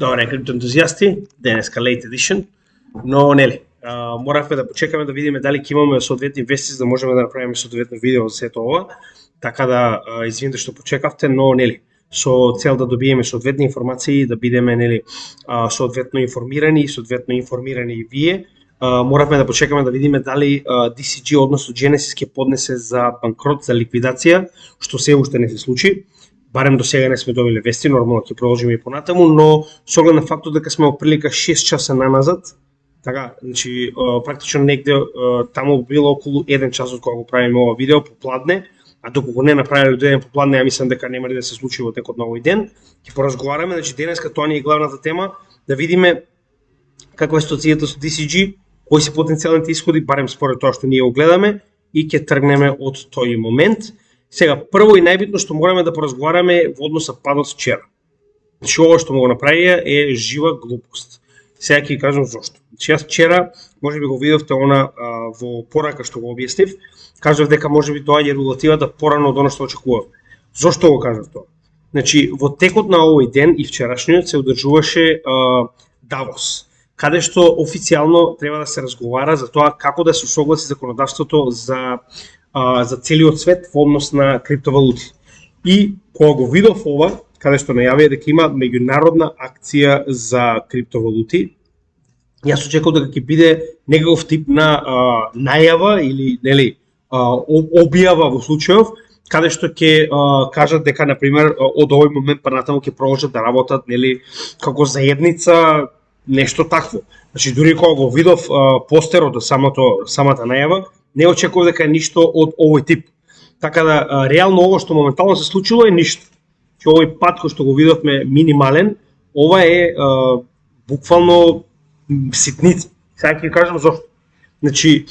Добре, криптоентузијасти, денеска Late Edition, но нели, моравме да почекаме да видиме дали ќе имаме соодветни вести за да можеме да направиме соодветно видео за сето ова, така да извинете што почекавте, но нели, со цел да добиеме соодветни информации, да бидеме нели соодветно информирани и вие, моравме да почекаме да видиме дали DCG, односно Genesis, ќе поднесе за банкрот, за ликвидација, што се уште не се случи. Барем до сега не сме добили вести, нормално ќе продолжиме и понатаму, но со оглед на фактот дека сме оприлика 6 часа наназад, така, значи практично негде таму било околу 1 час од кога го правиме ова видео попладне, а доколку го не направиле до 1 попладне, ја мислам дека нема да се случи во текот на овој ден. Ќе поразговараме, значи денеска тоа ни е главната тема, да видиме каква е ситуацијата со DCG, кои се потенцијалните исходи, барем според тоа што ние го гледаме, и ќе тргнеме од тој момент. Сега, прво и најбитно што мораме да поразговараме во однос на падот вчера. Значи, ова што му го направија е жива глупост. Сега ќе кажам зошто. Значи, јас вчера, можеби го видовте она во порака што го објаснив, кажав дека можеби тоа е регулативата порано од она што очекувавме. Зошто го кажав тоа? Значи, во текот на овој ден и вчерашниот се одржуваше Давос, каде што официјално треба да се разговара за тоа како да се согласи законодавството за целиот свет во однос на криптовалути. И кога го видов ова, каде што најавија дека има меѓународна акција за криптовалути, јас очекував дека ќе биде некаков тип на најава или нели објава во случајов каде што ќе кажат дека на пример од овој момент па натаму ќе продолжат да работат нели како заедница, нешто такво. Значи дури кога го видов постерот од самата најава, не очекував дека е ништо од овој тип. Така да реално ово што моментално се случило е ништо. Че овој пат кој што го видовме минимален, ова е буквално ситница. Сега ќе кажам зошто. Значи,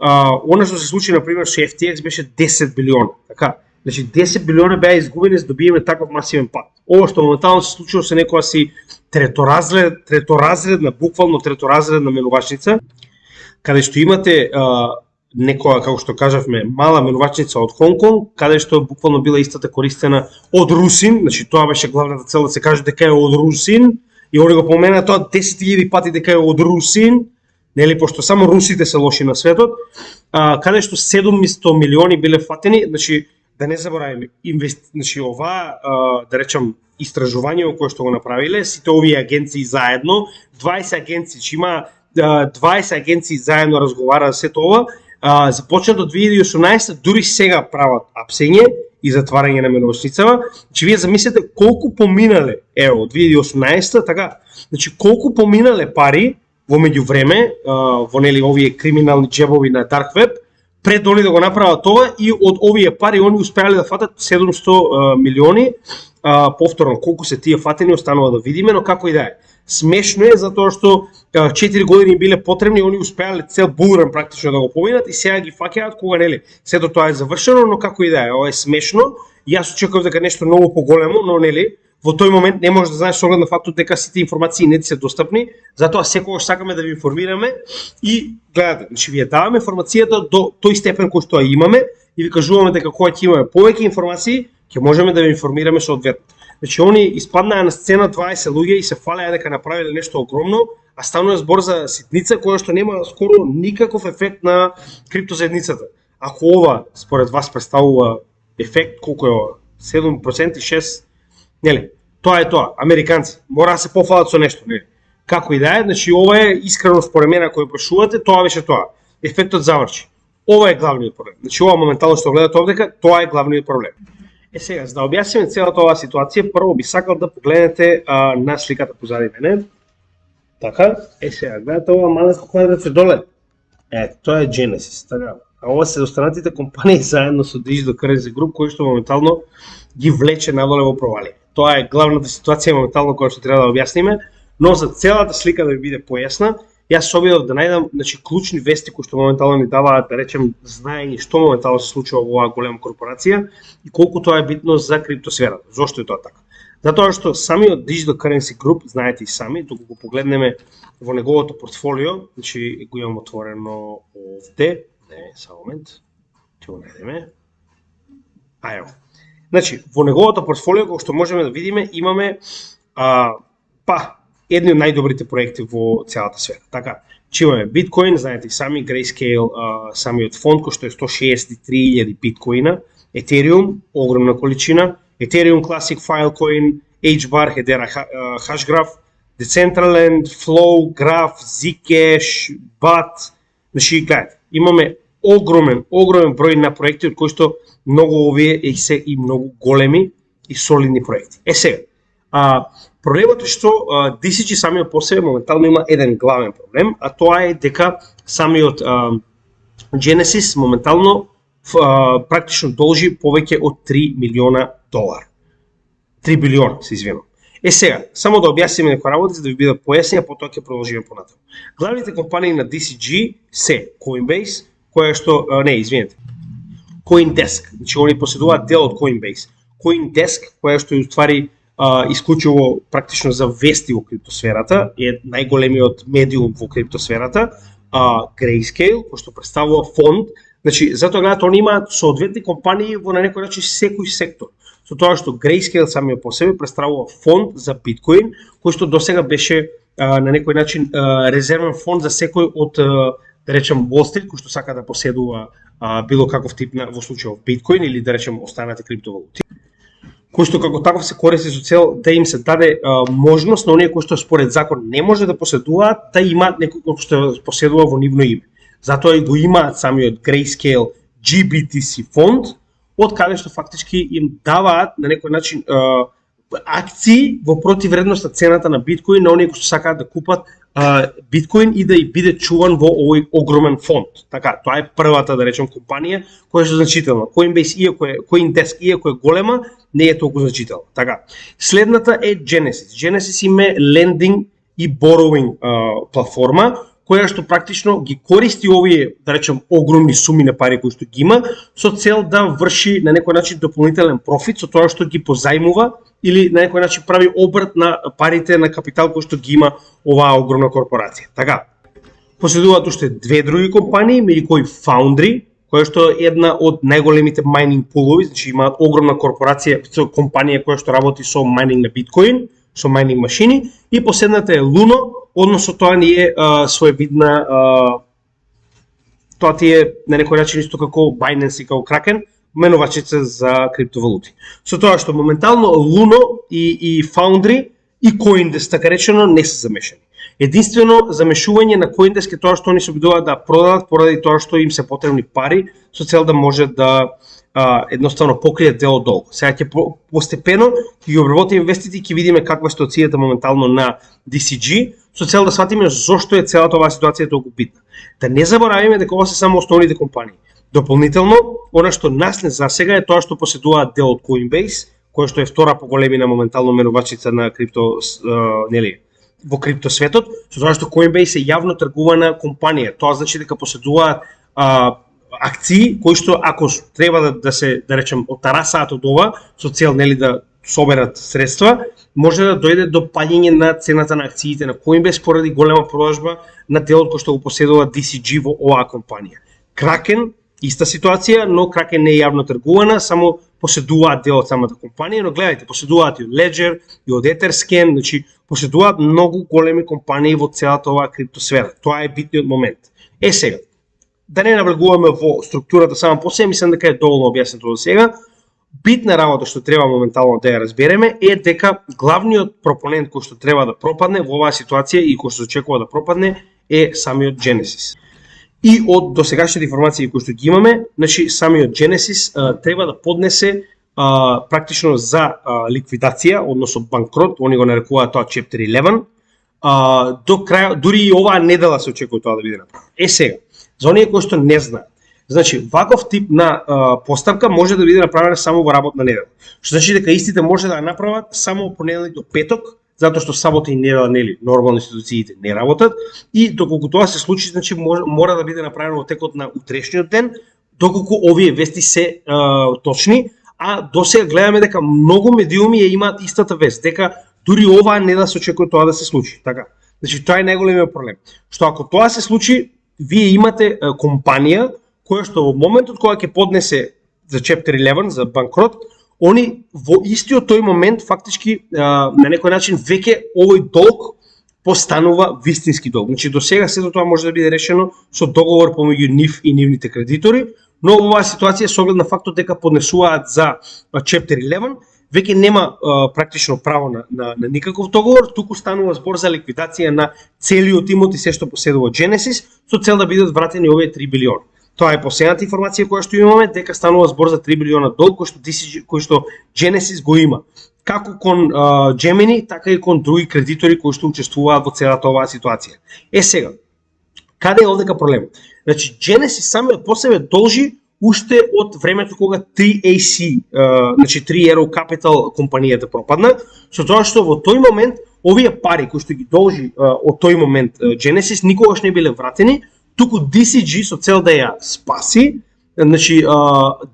она што се случи на пример со FTX беше 10 билиона, така? Значи 10 билиона беа изгубени за да добиеме таков масивен пат. Ова што моментално се случило се некоја си буквално треторазредна менувачница, каде што имате некоја, како што кажавме, мала менувачница од Хонг Конг, каде што буквално била истата користена од русин, значи тоа беше главната цел да се каже дека е од русин, и они го помена тоа 10.000 пати дека е од русин, нели, пошто само русите се лоши на светот, каде што 700 милиони биле фатени, значи да не забораваме, значи ова, да речам, истражување кое што го направиле, сите овие агенции заедно, 20 агенции, че има 20 агенции заедно разговараат за сето ова, започнат од 2018, дури сега прават апсење и затварање на менувачницава. Значи вие замислете колку поминале, од 2018, така, значи колку поминале пари во меѓувреме, во нели овие криминални джебови на Dark Web, пред они да го направат тоа, и од овие пари они успеале да фатат 700 милиони. Повторно, колку се тие фатени останува да видиме, но како и да е. Смешно е затоа што 4 години биле потребни, они успеале цел булран практично да го поминат и сега ги фаќаат кога нели сето тоа е завршено, но како и да е, ова е смешно. Јас очекував дека нешто многу поголемо, но нели во тој момент не можеш да знаеш со оглед на фактот дека сите информации не ти се достапни, затоа секогаш сакаме да ви информираме и гледате, значи вие даваме информацијата до тој степен кој што ја имаме и ви кажуваме дека кога ќе имаме повеќе информации, ќе можеме да ви информираме соодветно. Значи они испаднаа на сцена 20 луѓе и се фалеа дека направиле нешто огромно, а станува збор за ситница која што нема скоро никаков ефект на криптозаедницата. Ако ова според вас представува ефект, колку е ова? 7%, 6%? Нели? Тоа е тоа. Американци мора да се пофалат со нешто, нели? Како и да е, значи ова е искрено според мене кој прашувате, тоа беше тоа. Ефектот заврши. Ова е главниот проблем. Значи ова моментално што гледате овдека, тоа е главниот проблем. Сега, за да објасниме целата оваа ситуација, прво би сакал да погледнете на сликата позади мене. Така, сега, гледате ова малко квадратче доле. Тоа е Genesis, така. А ова се останатите компании заедно со Digital Currency Group, кои што моментално ги влече надоле во провалие. Тоа е главната ситуација моментално која што треба да објасниме, но за целата слика да ви биде појасна, јас се обидов да најдам, значи, клучни вести кои што моментално ни даваат, да речем, знаење што моментално се случува во оваа голема корпорација и колку тоа е битно за криптосферата. Зошто е тоа така? Затоа што самиот Digital Currency Group, знаете и сами, доколку погледнеме во неговото портфолио, значи го имам отворено овде, само момент, ќе го најдеме. Ево. Значи, во неговото портфолио, како што можеме да видиме, имаме едни од најдобрите проекти во целата сфера. Така, че имаме биткоин, знаете сами, Grayscale, самиот фонд кој што е 163.000 биткоина, Ethereum, огромна количина, Ethereum Classic Filecoin, HBAR, Hedera Hashgraph, Decentraland, Flow, Graph, Zcash, BAT. Значи, гледате, имаме огромен број на проекти од кои што многу овие се и многу големи и солидни проекти. Сега, проблемот е што DCG самиот по себе моментално има еден главен проблем, а тоа е дека самиот Genesis моментално практично должи повеќе од 3 милиона долар. 3 билиона, се извинувам. Сега, само да објасниме некои работи за да ви бидат појасни, а потоа ќе продолжиме понатаму. Главните компании на DCG се Coinbase, CoinDesk, значи они поседуваат дел од Coinbase. CoinDesk, која што е уствари исклучиво практично за вести во криптосферата, е најголемиот медиум во криптосферата, Grayscale, кој што представува фонд. Значи, затоа гледате, они имаат соодветни компании во на некој начин секој сектор. Со тоа што Grayscale самиот по себе представува фонд за биткоин, кој што досега беше на некој начин резервен фонд за секој од, да речем, Wall Street, кој што сака да поседува било каков тип во случајов биткоин или да речем останати криптовалути, кој што како таков се користи со цел да им се даде можност на оние кои што според закон не може да поседуваат, да имаат некој кој што поседува во нивно име. Затоа и го имаат самиот Grayscale GBTC фонд, од каде што фактички им даваат на некој начин акции во противредност на цената на биткоин на оние кои што сакаат да купат биткоин и да и биде чуван во овој огромен фонд. Така, тоа е првата, да речем, компанија која е значителна. Coinbase, CoinDesk, иако е голема, не е толку значителна. Така, следната е Genesis. Genesis име lending и borrowing платформа, која што практично ги користи овие, да речем, огромни суми на пари кои што ги има, со цел да врши на некој начин дополнителен профит со тоа што ги позајмува или на некој начин прави обрт на парите на капитал кој што ги има оваа огромна корпорација. Така, поседуваат уште две други компании, меѓу кои Foundry, која што е една од најголемите майнинг пулови, значи имаат огромна корпорација, компанија која што работи со майнинг на биткоин, со майнинг машини, и последната е Luno, односно тоа ни е своевидна, тоа ти е на некој начин исто како Binance и како Kraken, менувачица за криптовалути. Со тоа што моментално Luno и Foundry и CoinDesk, така речено, не се замешани. Единствено замешување на CoinDesk е тоа што они се обидуваат да продадат поради тоа што им се потребни пари со цел да може да едноставно покријат дел од долг. Сега ќе постепено ќе ги обработиме инвестиции и ќе видиме каква е ситуацијата моментално на DCG со цел да сватиме зошто е целата оваа ситуација толку битна. Да не заборавиме дека ова се само основните компании. Дополнително, она што нас не засега е тоа што поседуваат дел од Coinbase, која што е втора по големина моментално менувачица на крипто, во криптосветот, со тоа што Coinbase е јавно тргувана компанија. Тоа значи дека поседуваат акции кои што ако треба да се, да речем, отарасаат од ова со цел да соберат средства, може да дојде до паѓање на цената на акциите на Coinbase поради голема продажба на делот кој што го поседува DCG во оваа компанија. Kraken, иста ситуација, но Kraken не е јавно тргувана, само поседуваат дел од самата компанија, но гледајте, поседуваат и од Ledger, и од Etherscan, значи поседуваат многу големи компании во целата оваа криптосфера. Тоа е битниот момент. Сега, да не навлегуваме во структурата само по себе, мислам дека е доволно објаснето до сега. Битна работа што треба моментално да ја разбереме е дека главниот пропонент кој што треба да пропадне во оваа ситуација и кој што се очекува да пропадне е самиот Genesis. И од досегашните информации кои што ги имаме, значи самиот Genesis треба да поднесе практично за ликвидација, односно банкрот, они го нарекуваат тоа Chapter 11, до крај, дури и оваа недела се очекува тоа да биде направено. Сега, за оние кои што не знаат, значи ваков тип на поставка може да биде направена само во работна недела. Што значи дека истите може да ја направат само од понеделник до петок, затоа што сабота и недела нели нормално институциите не работат, и доколку тоа се случи, значи мора да биде направено во текот на утрешниот ден, доколку овие вести се точни, а досега гледаме дека многу медиуми ја имаат истата вест, дека дури оваа недела се очекува тоа да се случи. Така, значи тоа е најголемиот проблем. Што ако тоа се случи, вие имате компанија која што во моментот кога ќе поднесе за Chapter 11, за банкрот, они во истиот тој момент фактички на некој начин веќе овој долг постанува вистински долг. Значи до сега сето тоа може да биде решено со договор помеѓу нив и нивните кредитори, но во оваа ситуација со оглед на фактот дека поднесуваат за Chapter 11, веќе нема практично право на никаков договор, туку станува збор за ликвидација на целиот имот и се што поседува Genesis со цел да бидат вратени овие 3 билиони. Тоа е последната информација која што имаме, дека станува збор за 3 билиона долг кој што Genesis го има. Како кон Gemini, така и кон други кредитори кои што учествуваат во целата оваа ситуација. Сега, каде е овдека проблемот? Значи, Genesis самиот по себе должи уште од времето кога 3AC, значи 3 Arrow Capital компанијата пропадна, со тоа што во тој момент овие пари кои што ги должи од тој момент Genesis никогаш не биле вратени, туку DCG со цел да ја спаси, значи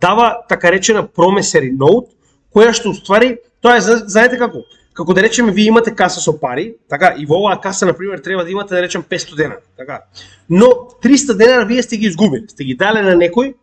дава така речена promissory note, која што уствари, тоа е, знаете како да речеме вие имате каса со пари, така, и во оваа каса на пример треба да имате да речем 500 денара, така. Но 300 денара вие сте ги изгубили, сте ги дале на некој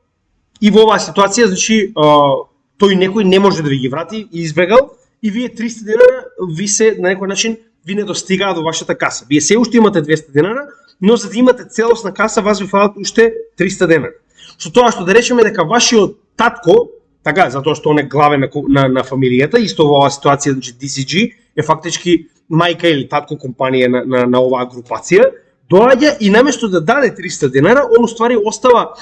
и во оваа ситуација, значи тој некој не може да ви ги врати и избегал и вие 300 денара ви се на некој начин ви не достигаат во вашата каса. Вие се уште имате 200 денара, но за да имате целосна каса вас ви фалат уште 300 денара. Со тоа што да речеме дека вашиот татко, така, затоа што он е главен на фамилијата, исто во оваа ситуација, значи DCG е фактички мајка или татко компанија на оваа групација, доаѓа и наместо да даде 300 денара, он уствари остава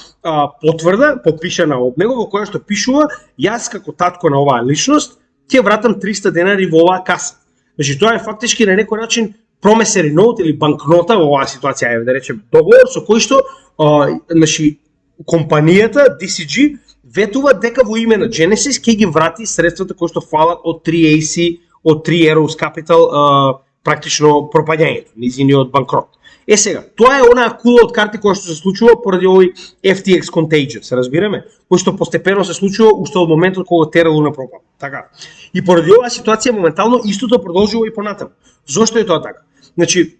потврда, подпишана од него, во која што пишува, јас како татко на оваа личност, ќе вратам 300 денари во оваа каса. Значи, тоа е фактички на некој начин promissory note или банкнота во оваа ситуација, да речеме, договор со кој што значи, компанијата DCG ветува дека во име на Genesis ќе ги врати средствата кои што фалат од 3AC, од 3 Arrows Capital, практично пропаѓањето, низиниот банкрот. Сега, тоа е онаа кула од карти која што се случува поради овој FTX Contagion, се разбираме, кој што постепено се случува уште од моментот кога Terra Luna пропадна. Така. И поради оваа ситуација моментално истото продолжува и понатаму. Зошто е тоа така? Значи,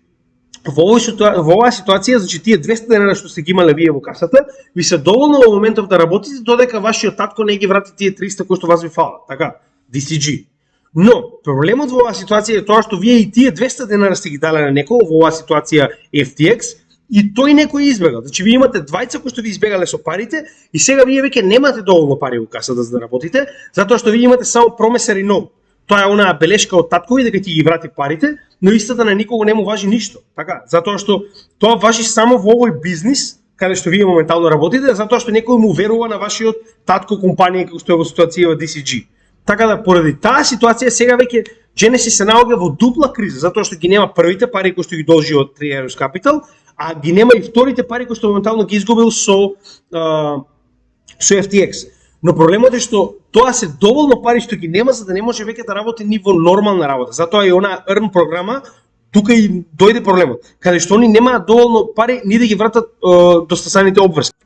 во оваа ситуација, значи тие 200 денара што сте ги имале вие во касата, ви се доволно во моментов да работите додека вашиот татко не ги врати тие 300 кои што вас ви фалат, така, DCG. Но проблемот во оваа ситуација е тоа што вие и тие 200 денара сте ги дале на некој, во оваа ситуација FTX, и тој некој избегал. Значи вие имате двајца кои што ви избегале со парите и сега вие веќе немате доволно пари во касата за да работите, затоа што вие имате само promissory note. Тоа е онаа белешка од таткови дека ќе ги врати парите, но истата на никого не му важи ништо. Така, затоа што тоа важи само во овој бизнис каде што вие моментално работите, затоа што некој му верува на вашиот татко компанија како што е во ситуација во DCG. Така да поради таа ситуација сега веќе Genesis се наоѓа во дупла криза, затоа што ги нема првите пари кои што ги должи од 3 Arrows Capital, а ги нема и вторите пари кои што моментално ги изгубил со FTX. Но проблемот е што тоа се доволно пари што ги нема за да не може веќе да работи ниво нормална работа. Затоа и онаа earn програма тука и дојде проблемот, каде што они немаат доволно пари ни да ги вратат достасаните обврски.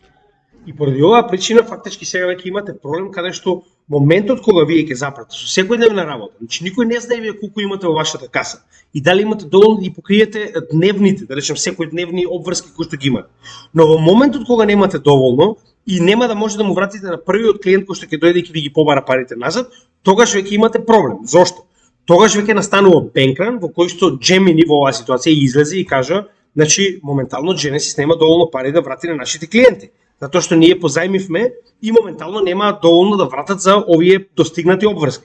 И поради оваа причина фактички сега веќе имате проблем каде што моментот кога вие ќе запрате со секојдневна работа, значи никој не знае вие колку имате во вашата каса и дали имате доволно да ги покриете дневните, да речем секојдневни обврски кои што ги имате. Но во моментот кога немате доволно и нема да може да му вратите на првиот клиент кој што ќе дојде и ќе ви ги побара парите назад, тогаш веќе имате проблем. Зошто? Тогаш веќе настанува бенкран во кој што Gemini во оваа ситуација излезе и кажа, значи моментално Genesis нема доволно пари да врати на нашите клиенти. Затоа што ние позајмивме и моментално немаат доволно да вратат за овие достигнати обврски.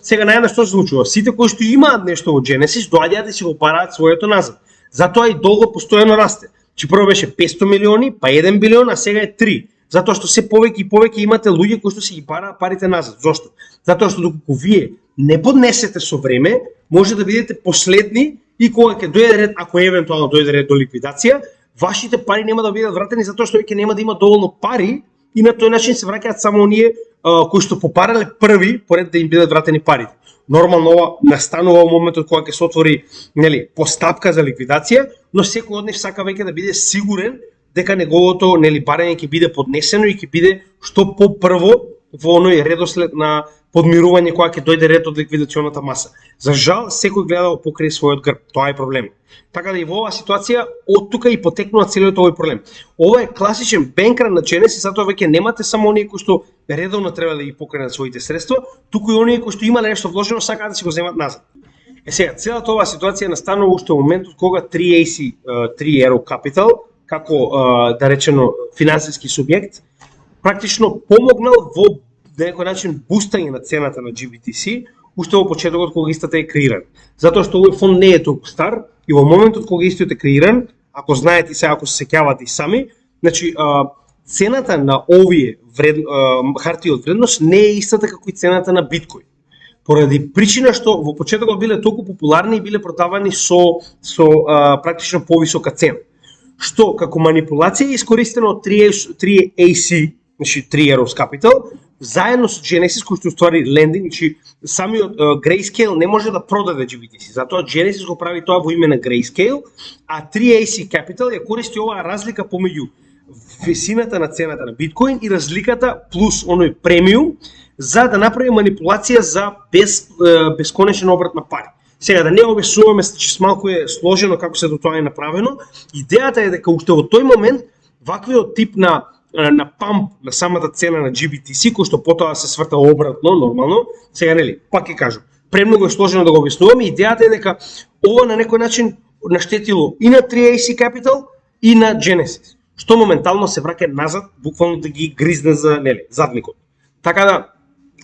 Сега најдена што се случува? Сите кои што имаат нешто во Genesis доаѓаат и си го бараат своето назад. Затоа и долгот постојано расте. Чи прво беше 500 милиони, па 1 билион, а сега е 3. Затоа што се повеќе и повеќе имате луѓе кои што си ги бараат парите назад. Зошто? Затоа што доколку вие не поднесете со време, може да бидете последни и кога ќе дојде ред, ако евентуално дојде ред до ликвидација, вашите пари нема да бидат вратени затоа што веќе нема да има доволно пари и на тој начин се враќаат само оние кои што попарале први поред да им бидат вратени парите. Нормално ова настанува во моментот кога ќе се отвори, нели, постапка за ликвидација, но секој од нив сака веќе да биде сигурен дека неговото, нели, барање ќе биде поднесено и ќе биде што попрво во оној редослед на подмирување кога ќе дојде ред од ликвидационата маса. За жал, секој гледа да покрај својот грб. Тоа е проблем. Така да и во оваа ситуација од тука и потекнува целиот овој проблем. Ова е класичен бенкран на Genesis, затоа веќе немате само оние кои што редовно треба да ги покренат своите средства, туку и оние кои што имале нешто вложено сакаат да си го земат назад. Сега, целата оваа ситуација настанува уште во моментот кога 3AC, 3 Arrow Capital, како да речено финансиски субјект, практично помогнал во на некој начин бустање на цената на GBTC уште во почетокот кога истата е креиран. Затоа што овој фонд не е толку стар и во моментот кога истиот е креиран, ако знаете сега, ако се сеќавате и сами, значи цената на овие хартии од вредност не е истата како и цената на биткоин. Поради причина што во почетокот биле толку популарни и биле продавани со практично повисока цена. Што како манипулација е искористено од 3AC, значи 3 Arrows Capital, заедно со Genesis, кој што ствари лендинг, значи самиот Grayscale не може да продаде GBTC, затоа Genesis го прави тоа во име на Grayscale, а 3AC Capital ја користи оваа разлика помеѓу висината на цената на биткоин и разликата плюс оној премиум за да направи манипулација за бесконечен обрат на пари. Сега да не обесуваме, че малку е сложено како се до тоа е направено, идејата е дека уште во тој момент ваквиот тип на памп на самата цена на GBTC, кој што потоа се сврта обратно, нормално, сега нели, пак ќе кажам, премногу е сложено да го објаснуваме, идејата е дека ова на некој начин наштетило и на 3AC Capital и на Genesis, што моментално се враќа назад, буквално да ги гризне за нели, задникот. Така да,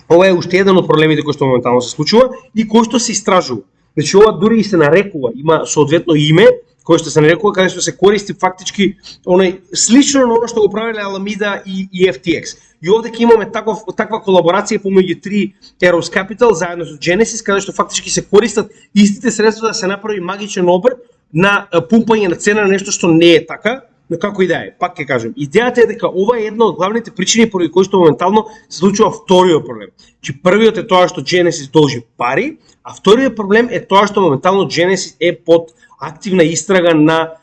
ова е уште еден од проблемите кои што моментално се случува и кој што се истражува. Значи ова дури и се нарекува, има соодветно име, кој што се нарекува каде што се користи фактички оној слично на она што го правеле Alameda и FTX. И овде ќе имаме таква колаборација помеѓу 3 Arrows Capital заедно со Genesis, каде што фактички се користат истите средства да се направи магичен обрт на пумпање на цена на нешто што не е така. Но како и да е, пак ќе кажем, идејата е дека ова е една од главните причини поради кои што моментално се случува вториот проблем. Че првиот е тоа што Genesis должи пари, а вториот проблем е тоа што моментално Genesis е под активна истрага на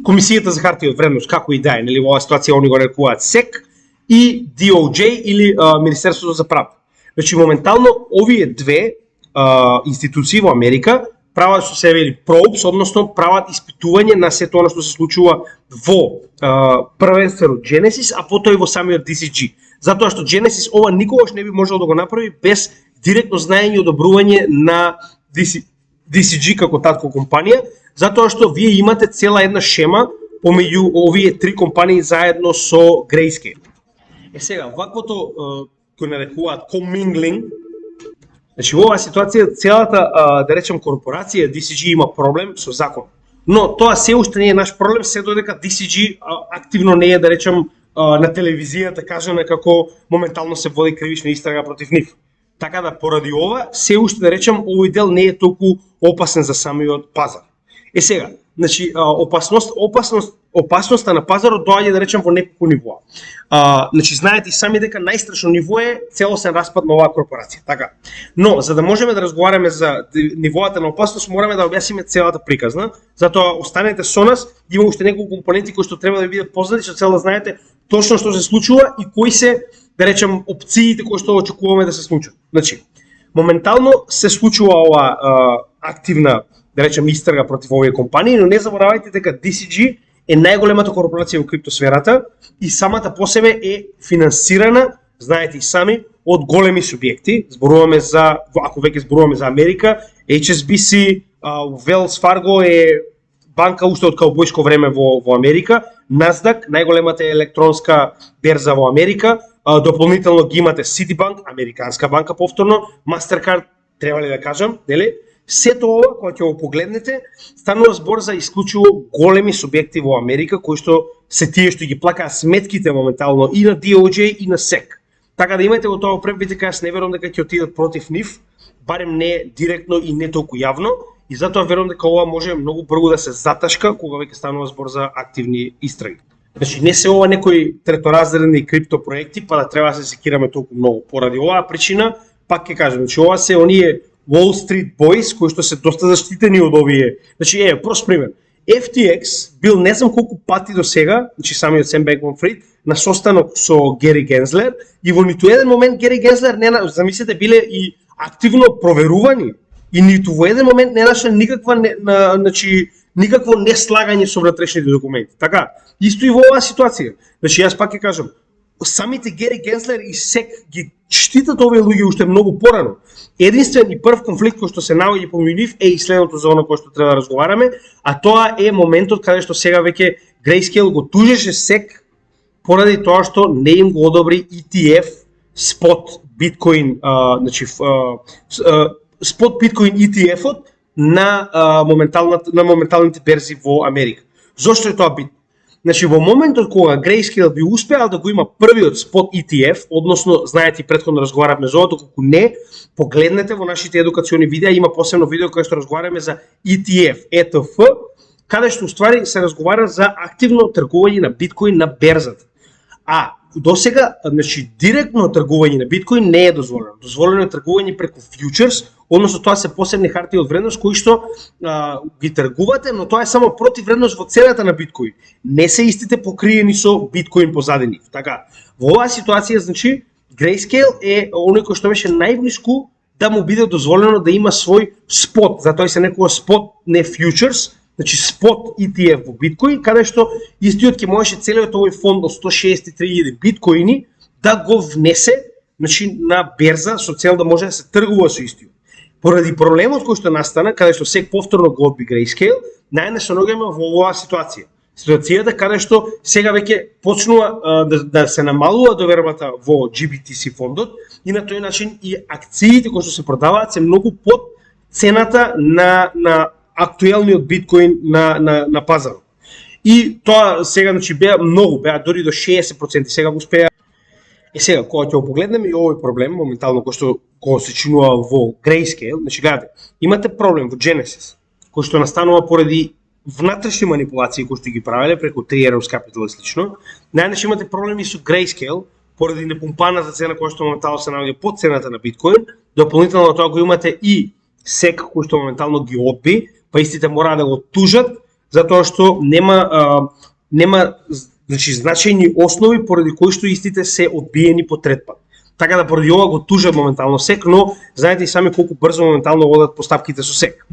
Комисијата за хартија од вредност, како и да е, нели во оваа ситуација они го нарекуваат SEC и DOJ или Министерството за правда. Значи моментално овие две институции во Америка прават со себе или probes, односно прават испитување на сето она што се случува во првенствено Genesis, а потоа и во самиот DCG. Затоа што Genesis ова никогаш не би можел да го направи без директно знаење и одобрување на DCG како татко компанија, затоа што вие имате цела една шема помеѓу овие три компании заедно со Grayscale. Сега, ваквото кој нарекуваат commingling. Значи во оваа ситуација целата да речем корпорација DCG има проблем со закон. Но тоа се уште не е наш проблем, се додека DCG активно не е да речем на телевизијата кажано како моментално се води кривична истрага против нив. Така да поради ова се уште да речем овој дел не е толку опасен за самиот пазар. Сега, значи опасноста на пазарот доаѓа да речем во неколку нивоа. Значи знаете и сами дека најстрашно ниво е целосен распад на оваа корпорација, така. Но за да можеме да разговараме за нивоата на опасност, мораме да објасниме целата приказна. Затоа останете со нас, има уште неколку компоненти кои што треба да бидат познати, со цел да знаете точно што се случува и кои се, да речем, опциите кои што очекуваме да се случат. Значи, моментално се случува ова активна, да речем, истрага против овие компании, но не заборавајте дека DCG е најголемата корпорација во криптосферата и самата по себе е финансирана, знаете и сами, од големи субјекти. Зборуваме за, ако веќе зборуваме за Америка, HSBC, Wells Fargo е банка уште од каубојско време во Америка, Nasdaq, најголемата електронска берза во Америка, дополнително ги имате Citibank, американска банка повторно, Mastercard, треба ли да кажам, нели? Сето ова, кога ќе го погледнете, станува збор за исклучиво големи субјекти во Америка, кои што се тие што ги плакаат сметките моментално и на DOJ и на SEC. Така да имате во тоа препит дека јас не верувам дека ќе отидат против нив, барем не директно и не толку јавно, и затоа верувам дека ова може многу брзо да се заташка кога веќе станува збор за активни истраги. Значи не се ова некои треторазредни криптопроекти, па да треба да се секираме толку многу. Поради оваа причина, пак ќе кажам, значи ова се оние Wall Street Boys, кои што се доста заштитени од овие. Значи, прост пример. FTX бил не знам колку пати до сега, значи самиот Сем Бенкман-Фрид, на состанок со Гери Гензлер, и во ниту еден момент Гери Гензлер, замислете, биле и активно проверувани, и ниту во еден момент не нашла никакво неслагање со внатрешните документи. Така, исто и во оваа ситуација. Значи, јас пак ќе кажам, самите Гери Генслер и СЕК ги штитат овие луѓе уште многу порано. Единствен и прв конфликт кој што се наоѓа помеѓу нив е и следното за оно кој што треба да разговараме, а тоа е моментот каде што сега веќе Grayscale го тужеше СЕК поради тоа што не им го одобри ETF спот биткоин, значи спот биткоин ETF-от на моменталните берзи во Америка. Зошто е тоа битно? Значи во моментот кога Grayscale би успеал да го има првиот спот ETF, односно знаете претходно разговаравме за ова, доколку не, погледнете во нашите едукациони видеа, има посебно видео кое што разговараме за ETF, ETF, каде што уствари се разговара за активно тргување на биткоин на берзата. А досега, значи директно тргување на биткоин не е дозволено. Дозволено е тргување преку фьючерс, односно тоа се посебни хартии од вредност кои што ги тргувате, но тоа е само противвредност во цената на биткоин. Не се истите покриени со биткоин позади нив. Така, во оваа ситуација, значи, Grayscale е оној кој што беше најблиску да му биде дозволено да има свој спот, затоа се некоја спот, не фьючерс, значи спот ETF во биткоин, каде што истиот ќе можеше целиот овој фонд од 163.000 биткоини да го внесе, значи, на берза со цел да може да се тргува со истиот. Поради проблемот кој што настана, каде што СЕК повторно го одби Grayscale, најднаш се наоѓаме во оваа ситуација. Ситуацијата каде што сега веќе почнува да се намалува довербата во GBTC фондот и на тој начин и акциите кои што се продаваат се многу под цената на актуелниот биткоин на пазарот. И тоа сега, значи, беа дори до 60%, сега го успеа. Сега, кога ќе го погледнеме и овој проблем, моментално кој што се чинува во Grayscale, значи, гледате, имате проблем во Genesis, кој што настанува поради внатрешни манипулации кои што ги правеле преку 3 Arrows Capital и слично. Најнаш имате проблеми со Grayscale поради непумпаната цена која што моментално се наоѓа под цената на биткоин. Дополнително тоа го имате и СЕК кој што моментално ги одби, па истите мора да го тужат затоа што нема значи значајни основи поради кои што истите се одбиени по трет пат. Така да поради ова го тужат моментално СЕК, но знаете и сами колку брзо моментално одат постапките со СЕК.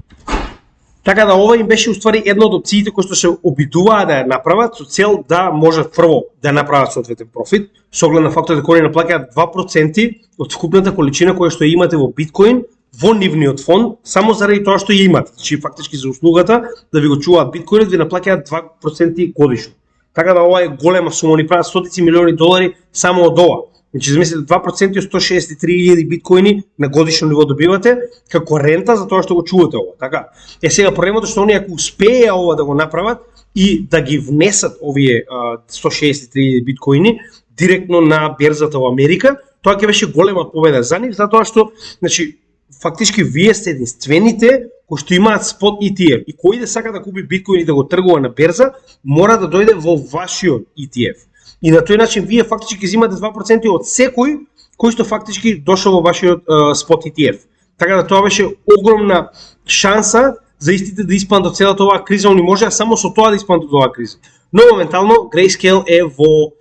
Така да ова им беше уствари една од опциите кои што се обидуваа да ја направат со цел да можат прво да направат соодветен профит, со оглед на фактот дека они наплаќаат 2% од вкупната количина која што имате во биткоин во нивниот фонд, само заради тоа што ја имате. Значи фактички за услугата да ви го чуваат биткоинот ви наплаќаат 2% годишно. Така да ова е голема сума, они прават стотици милиони долари само од ова. Значи, замислете 2% од 163.000 биткоини на годишно ниво добивате како рента за тоа што го чувате ова. Така. Сега проблемот е што они ако успееа ова да го направат и да ги внесат овие 163.000 биткоини директно на берзата во Америка, тоа ќе беше голема победа за нив, затоа што, значи, фактички вие сте единствените кои што имаат спот ETF и кој да сака да купи биткоини да го тргува на берза, мора да дојде во вашиот ETF. И на тој начин вие фактички взимате 2% од секој кој што фактички дошол во вашиот спот ETF. Така да тоа беше огромна шанса за истите да испаднат од целата оваа криза, они можеа само со тоа да испаднат од оваа криза. Но моментално Grayscale е во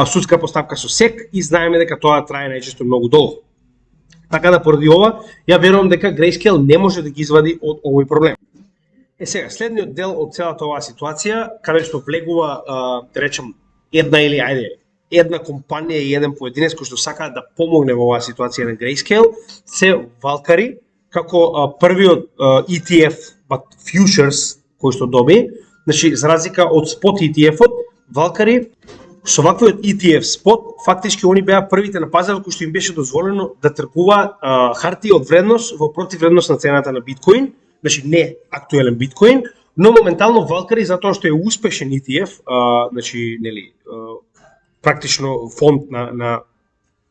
судска постапка со СЕК и знаеме дека тоа трае најчесто многу долго. Така да поради ова, ја верувам дека Grayscale не може да ги извади од овој проблем. Сега, следниот дел од целата оваа ситуација, каде што влегува, речем, една компанија и еден поединец кој што сака да помогне во оваа ситуација на Grayscale, се Valkyrie, како првиот ETF, but futures, кој што доби, значи, за разлика од спот ETF-от, Valkyrie, со ваквиот ETF спот, фактички они беа првите на пазарот кои што им беше дозволено да тргуваат хартии од вредност во противвредност на цената на биткоин, значи не актуелен биткоин, но моментално Valkyrie затоа што е успешен ETF, значи нели практично фонд на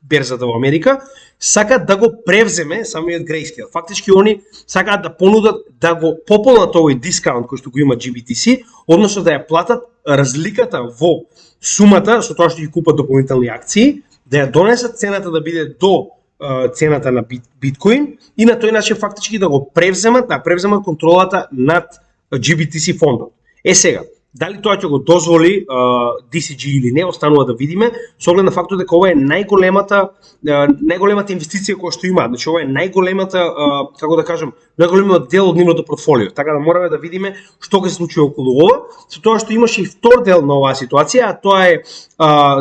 берзата во Америка, сакаат да го превземе самиот Grayscale. Фактички они сакаат да понудат да го пополнат овој дискаунт кој што го има GBTC, односно да ја платат разликата во сумата со тоа што ги купат дополнителни акции, да ја донесат цената да биде до цената на биткоин и на тој начин фактички да го превземат контролата над GBTC фондот. Сега, Дали тоа ќе го дозволи DCG или не, останува да видиме, со оглед на фактот дека ова е најголемата инвестиција која што има. Значи ова е најголемата, како да кажам, најголемиот дел од нивното портфолио. Така да мораме да видиме што ќе се случи околу ова. Со тоа што имаше и втор дел на оваа ситуација, а тоа е,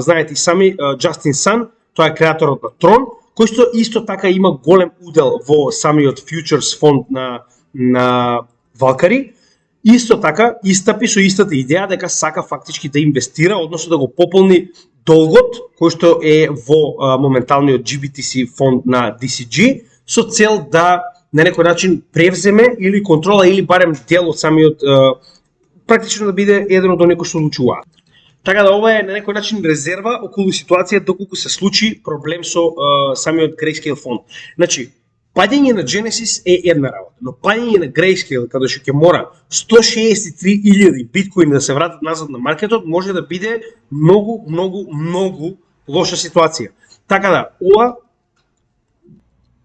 знаете и сами, Justin Sun, тоа е креаторот на Tron, кој што исто така има голем удел во самиот Futures фонд на Valkyrie. Исто така истапи со истата идеја дека сака фактички да инвестира, односно да го пополни долгот кој што е во моменталниот GBTC фонд на DCG со цел да на некој начин превземе или контрола или барем дел од самиот практично да биде еден од оние кои што одлучуваат. Така да ова е на некој начин резерва околу ситуација доколку се случи проблем со самиот Grayscale фонд. Значи, падење на Genesis е една работа, но падење на Grayscale, каде што ќе мора 163.000 биткоини да се вратат назад на маркетот, може да биде многу лоша ситуација. Така да, ова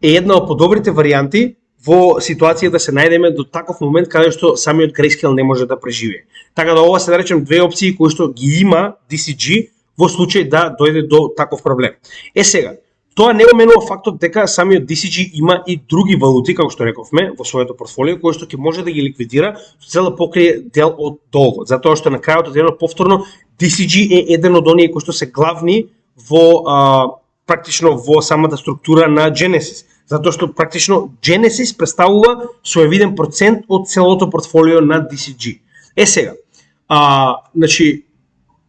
е една од подобрите варијанти во ситуација да се најдеме до таков момент каде што самиот Grayscale не може да преживее. Така да ова се да речем две опции кои што ги има DCG во случај да дојде до таков проблем. Сега, тоа не оменува фактот дека самиот DCG има и други валути, како што рековме, во своето портфолио, кои што ќе може да ги ликвидира со цел да покрие дел од долгот. Затоа што на крајот од едно повторно DCG е еден од оние кои што се главни во практично во самата структура на Genesis. Затоа што практично Genesis представува соевиден процент од целото портфолио на DCG. Сега, значи,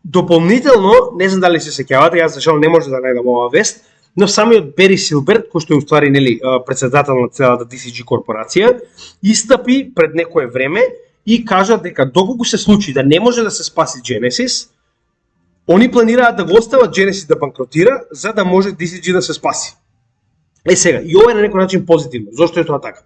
дополнително, не знам дали се сеќавате, јас за жал не може да најдам оваа вест, но самиот Бери Силберт, кој што е уствари председател на целата DCG корпорација, истапи пред некое време и кажа дека доколку се случи да не може да се спаси Genesis, они планираат да го остават Genesis да банкротира, за да може DCG да се спаси. Сега, и ова е на некој начин позитивно. Зошто е тоа така?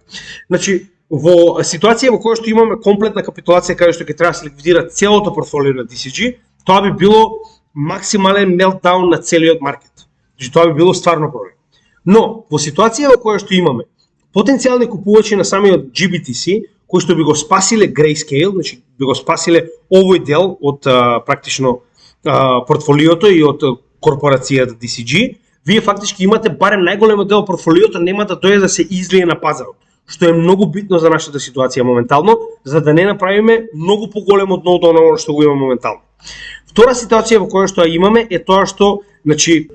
Значи, во ситуација во која што имаме комплетна капитулација каде што ќе треба да се ликвидира целото портфолио на DCG, тоа би било максимален мелтдаун на целиот маркет. Значи, тоа би било стварно проблем. Но, во ситуација во која што имаме потенцијални купувачи на самиот GBTC, кои што би го спасиле Grayscale, значи би го спасиле овој дел од практично портфолиото и од корпорацијата DCG, вие фактички имате барем најголемот дел од портфолиото нема да дојде да се излие на пазарот, што е многу битно за нашата ситуација моментално, за да не направиме многу поголемо дно од оно што го имаме моментално. Втора ситуација во која што имаме е тоа што, значи,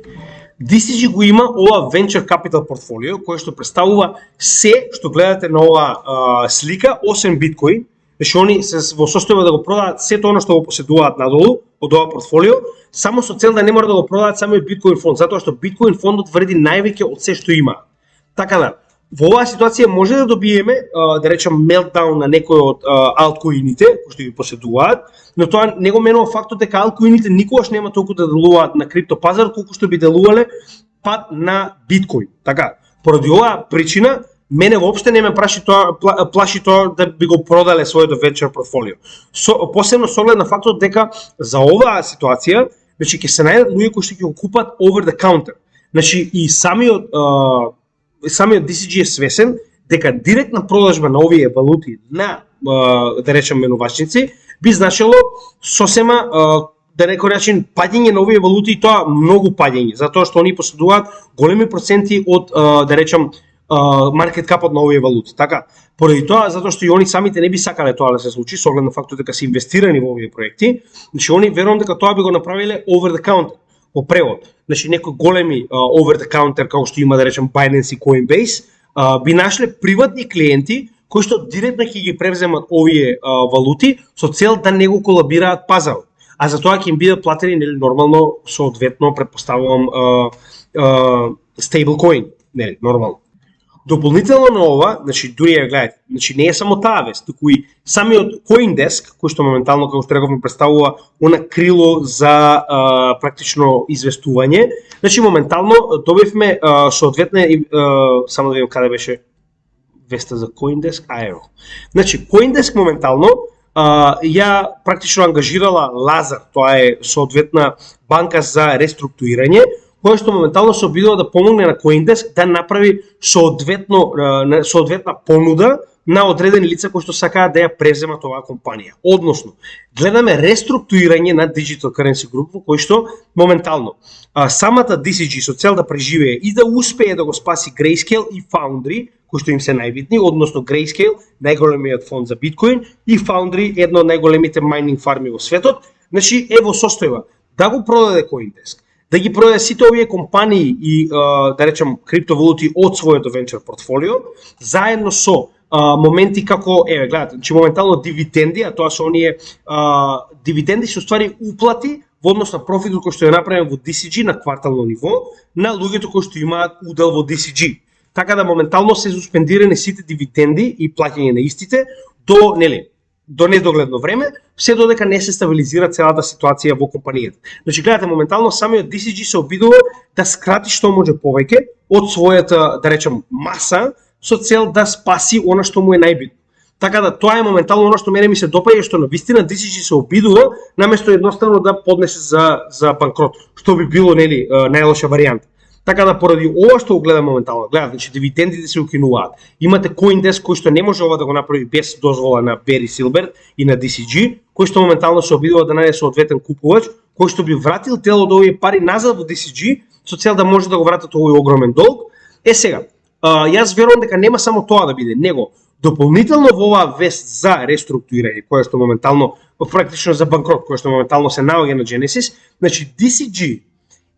DCG го има ова Venture Capital портфолио, кој што представува се што гледате на ова слика, освен биткоин. Значи, они се во состојба да го продаат сето оно што го поседуваат надолу од ова портфолио, само со цел да не мора да го продаат самиот биткоин фонд, затоа што биткоин фондот вреди највеќе од се што има. Така да, во оваа ситуација може да добиеме, да речем, мелтдаун на некој од алткоините кои што ги поседуваат, но тоа не го менува фактот дека алткоините никогаш нема толку да делуваат на криптопазар колку што би делувале пат на биткоин. Така, поради оваа причина мене воопште не ме плаши тоа да би го продале своето venture портфолио. Посебно со оглед на фактот дека за оваа ситуација, значи ќе се најдат луѓе кои што ќе го купат over the counter. Значи и самиот DCG е свесен дека директна продажба на овие валути на да речем менувачници би значило сосема да некој начин падење на овие валути и тоа многу падење, затоа што они поседуваат големи проценти од да речем маркет капот на овие валути. Така, поради тоа, затоа што и они самите не би сакале тоа да се случи, со оглед на фактот дека се инвестирани во овие проекти, значи они верувам дека тоа би го направиле over the counter, во превод. Значи некои големи over the counter, како што има да речем Binance и Coinbase, би нашле приватни клиенти кои што директно ќе ги превземат овие валути со цел да не го колабираат пазарот. А за тоа ќе им бидат платени нели нормално, соодветно претпоставувам stablecoin, нели нормално. Дополнително на ова, значи дури ја гледате, значи не е само таа вест, туку и самиот CoinDesk, кој што моментално како што рековме представува она крило за практично известување, значи моментално добивме соодветна само да видам каде беше веста за CoinDesk, ево. Значи CoinDesk моментално ја практично ангажирала Lazar, тоа е соодветна банка за реструктурирање, која што моментално се обидува да помогне на CoinDesk да направи соодветна понуда на одредени лица кои што сакаат да ја преземат оваа компанија. Односно, гледаме реструктурирање на Digital Currency Group во кој што моментално самата DCG со цел да преживее и да успее да го спаси Grayscale и Foundry, кои што им се најбитни, односно Grayscale, најголемиот фонд за биткоин, и Foundry, едно од најголемите майнинг фарми во светот, значи е во состојба да го продаде CoinDesk, да ги продаде сите овие компании и да речем криптовалути од својото венчур портфолио, заедно со моменти како, гледате, значи моментално дивиденди, а тоа се оние дивиденди се уствари уплати во однос на профитот кој што е направен во DCG на квартално ниво на луѓето кои што имаат удел во DCG. Така да моментално се суспендирани сите дивиденди и плаќање на истите до недогледно време, се додека не се стабилизира целата ситуација во компанијата. Значи, гледате, моментално самиот DCG се обидува да скрати што може повеќе од својата, да речем, маса, со цел да спаси она што му е најбитно. Така да тоа е моментално она што мене ми се допаѓа, што на вистина DCG се обидува наместо едноставно да поднесе за банкрот, што би било најлоша варијанта. Така да поради ова што го гледам моментално, значи дивидендите се укинуваат. Имате CoinDesk кој што не може ова да го направи без дозвола на Barry Silbert и на DCG, кој што моментално се обидува да најде соодветен купувач, кој што би вратил дел од овие пари назад во DCG со цел да може да го вратат овој огромен долг. Сега, јас верувам дека нема само тоа да биде, него дополнително во оваа вест за реструктурирање, која што моментално практично за банкрот, која што моментално се наоѓа на Genesis, значи DCG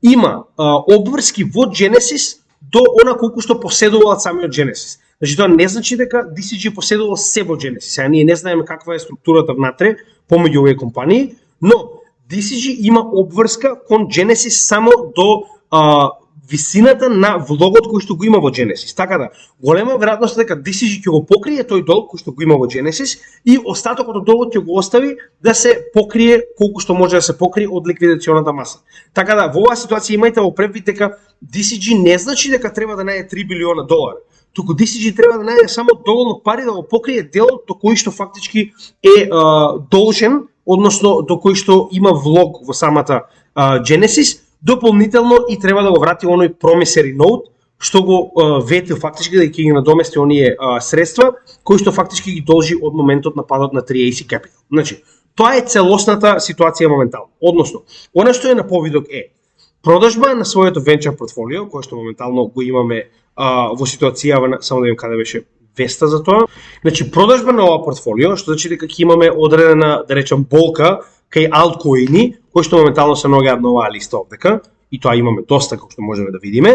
има обврски во Genesis до она колку што поседуваат самиот Genesis. Значи тоа не значи дека DCG поседува се во Genesis. Сега ние не знаеме каква е структурата внатре помеѓу овие компании, но DCG има обврска кон Genesis само до висината на влогот кој што го има во Genesis. Така да, голема веројатност е дека DCG ќе го покрие тој долг кој што го има во Genesis и остатокот од долгот ќе го остави да се покрие колку што може да се покрие од ликвидационата маса. Така да, во оваа ситуација имајте во предвид дека DCG не значи дека треба да најде $3 билиона, туку DCG треба да најде само доволно пари да го покрие делот до кој што фактички е должен, односно до кој што има влог во самата Genesis. Дополнително и треба да го врати оној promissory note што го ветил фактички да ќе ги надомести оние средства кои што фактички ги должи од моментот на падот на 3AC Capital. Значи, тоа е целосната ситуација моментално. Односно, она што е на повидок е продажба на своето венчур портфолио, кој што моментално го имаме во ситуација, само да видим каде беше веста за тоа. Значи, продажба на ова портфолио, што значи дека ќе имаме одредена, да речем, болка кај алткоини, кои што моментално се наоѓаат на оваа листа овдека, и тоа имаме доста, како што можеме да видиме.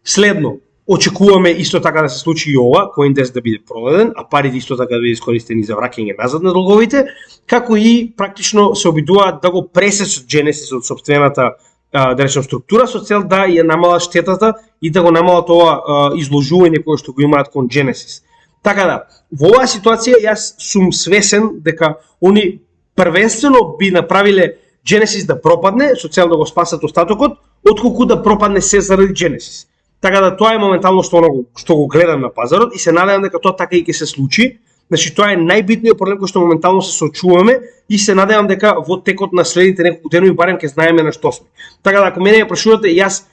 Следно, очекуваме исто така да се случи и ова, CoinDesk да биде продаден, а парите исто така да биде искористени за враќање назад на долговите, како и практично се обидуваат да го пресечат Genesis од сопствената, да речем, структура со цел да ја намалат штетата и да го намалат ова изложување кое што го имаат кон Genesis. Така да, во оваа ситуација јас сум свесен дека они првенствено би направиле Genesis да пропадне со цел да го спасат остатокот, отколку да пропадне се заради Genesis. Така да тоа е моментално што го гледам на пазарот и се надевам дека тоа така и ќе се случи. Значи тоа е најбитниот проблем кој што моментално се соочуваме и се надевам дека во текот на следните неколку денови барем ќе знаеме на што сме. Така да, ако мене ја прашувате, јас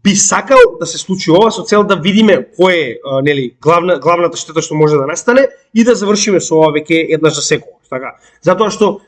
би сакал да се случи ова со цел да видиме кој е главната штета што може да настане и да завршиме со ова веќе еднаш за секогаш. Така, затоа што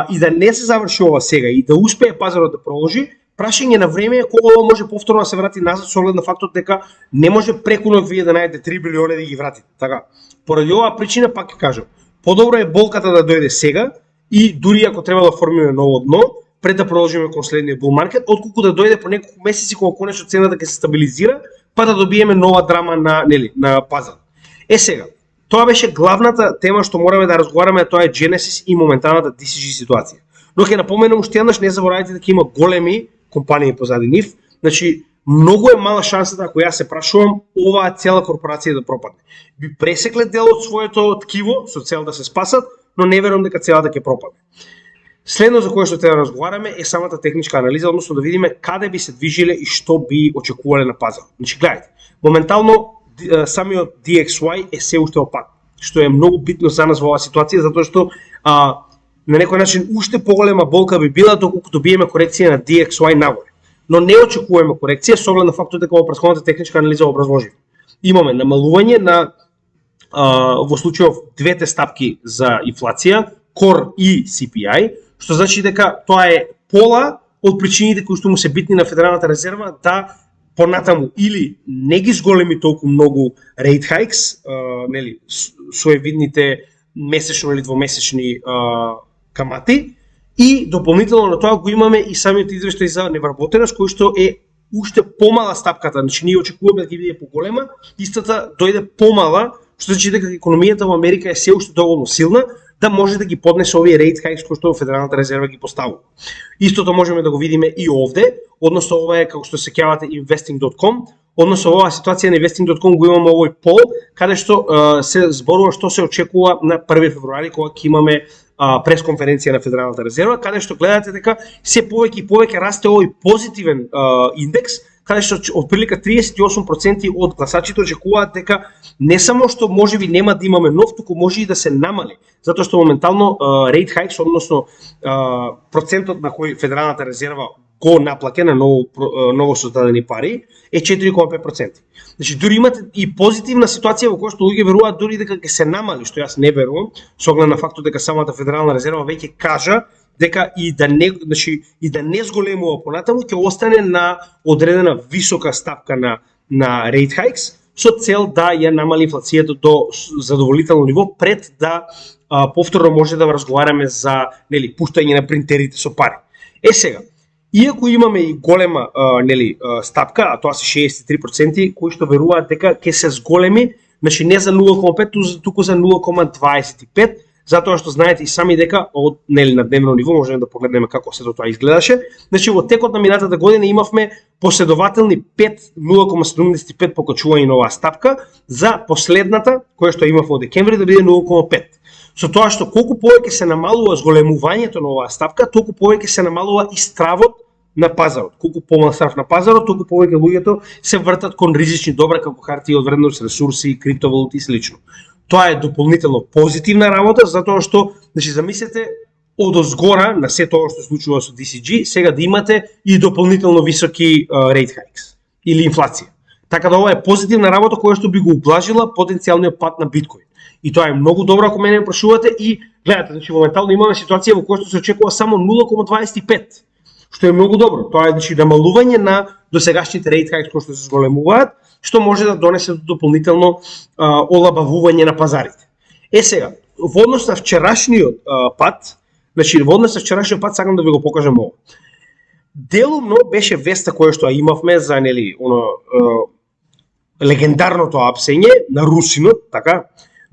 и да не се заврши ова сега и да успее пазарот да продолжи, прашање на време е кога ова може повторно да се врати назад со оглед на фактот дека не може преку ноќ вие да најдете 3 билиони да ги вратите. Така, поради оваа причина пак ќе кажам, подобро е болката да дојде сега и дури ако треба да оформиме ново дно пред да продолжиме кон следниот bull market, отколку да дојде по неколку месеци кога конечно цената ќе се стабилизира, па да добиеме нова драма на пазар. Сега, тоа беше главната тема што мораме да разговараме, тоа е Genesis и моменталната DCG ситуација. Но ќе напоменам уште еднаш, не заборавајте дека има големи компании позади нив. Значи, многу е мала шансата, ако јас се прашувам, оваа цела корпорација да пропадне. Би пресекле дел од своето ткиво со цел да се спасат, но не верувам дека целата ќе пропадне. Следно за кое што треба да разговараме е самата техничка анализа, односно да видиме каде би се движиле и што би очекувале на пазар. Значи, гледайте, моментално самиот DXY е се уште опак, што е многу битно за нас во оваа ситуација, затоа што на некој начин уште поголема болка би била доколку добиеме корекција на DXY нагоре. Но не очекуваме корекција со оглед на фактот дека во претходната техничка анализа образложи. Имаме намалување на во случајов двете стапки за инфлација, Core и CPI, што значи дека тоа е пола од причините кои што му се битни на Федералната резерва да понатаму или не ги зголеми толку многу rate hikes, нели, соевидните месечно или двомесечни камати, и дополнително на тоа го имаме и самиот извештај за невработеност, кој што е уште помала стапката, значи ние очекуваме да ги биде поголема, истата дојде помала, што значи дека економијата во Америка е се уште доволно силна да може да ги поднесе овие rate hikes кои што Федералната резерва ги поставува. Истото можеме да го видиме и овде, односно ова е како што се сеќавате investing.com, односно оваа ситуација на investing.com го имаме овој пол, каде што се зборува што се очекува на 1 февруари кога ќе имаме пресконференција на Федералната резерва, каде што гледате дека се повеќе и повеќе расте овој позитивен индекс, каде што отприлика 38% од гласачите очекуваат дека не само што можеби нема да имаме нов, туку може и да се намали, затоа што моментално rate hikes, односно процентот на кој Федералната резерва го наплаќа на ново создадени пари е 4,5%. Значи дури имате и позитивна ситуација во која што луѓе веруваат дури дека ќе се намали, што јас не верувам, со оглед на фактот дека самата Федерална резерва веќе кажа дека и да не зголемува понатаму, ќе остане на одредена висока стапка на rate hikes со цел да ја намали инфлацијата до задоволително ниво пред да повторно може да разговараме за пуштање на принтерите со пари. Сега, иако имаме и голема стапка, а тоа се 63%, кои што веруваат дека ќе се зголеми, значи не за 0,5, туку за 0,25, затоа што знаете и сами дека на дневно ниво можеме да погледнеме како се тоа изгледаше. Значи во текот на минатата година имавме последователни 0,75 покачување на оваа стапка, за последната која што имав во декември да биде 0,5. Со тоа што колку повеќе се намалува зголемувањето на оваа стапка, толку повеќе се намалува и стравот на пазарот. Колку помал страв на пазарот, толку повеќе луѓето се вртат кон ризични добра како хартија од вредност, ресурси, криптовалути и слично. Тоа е дополнително позитивна работа, затоа што, значи, замислете одозгора на се тоа што се случува со DCG, сега да имате и дополнително високи rate hikes или инфлација. Така да ова е позитивна работа која што би го ублажила потенцијалниот пат на биткоин. И тоа е многу добро ако мене прашувате и гледате, значи моментално имаме ситуација во која што се очекува само 0,25, што е многу добро. Тоа е значи намалување на досегашните rate hikes кои што се зголемуваат, што може да донесе дополнително олабавување на пазарите. Сега, во однос на вчерашниот пат, значи во однос на вчерашниот пат сакам да ви го покажам ова. Делумно беше веста која што имавме за легендарното апсење на русинот, така?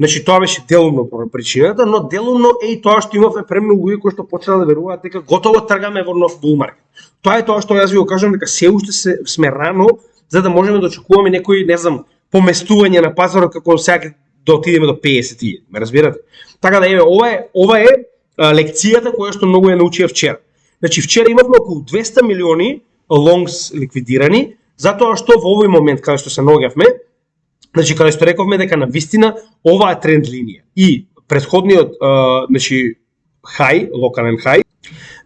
Значи тоа беше делумно причината, но делумно е и тоа што имавме премногу луѓе кои што почнаа да веруваат дека готово тргаме во нов bull market. Тоа е тоа што јас ви го кажам дека се уште сме рано за да можеме да очекуваме некои, не знам, поместување на пазарот како сега да отидеме до 50.000, ме разбирате? Така да ова е лекцијата која што многу ја научија вчера. Значи вчера имавме околу 200 милиони лонгс ликвидирани, затоа што во овој момент каде што се наоѓавме, значи каде што рековме дека на вистина оваа тренд линија и претходниот локален хај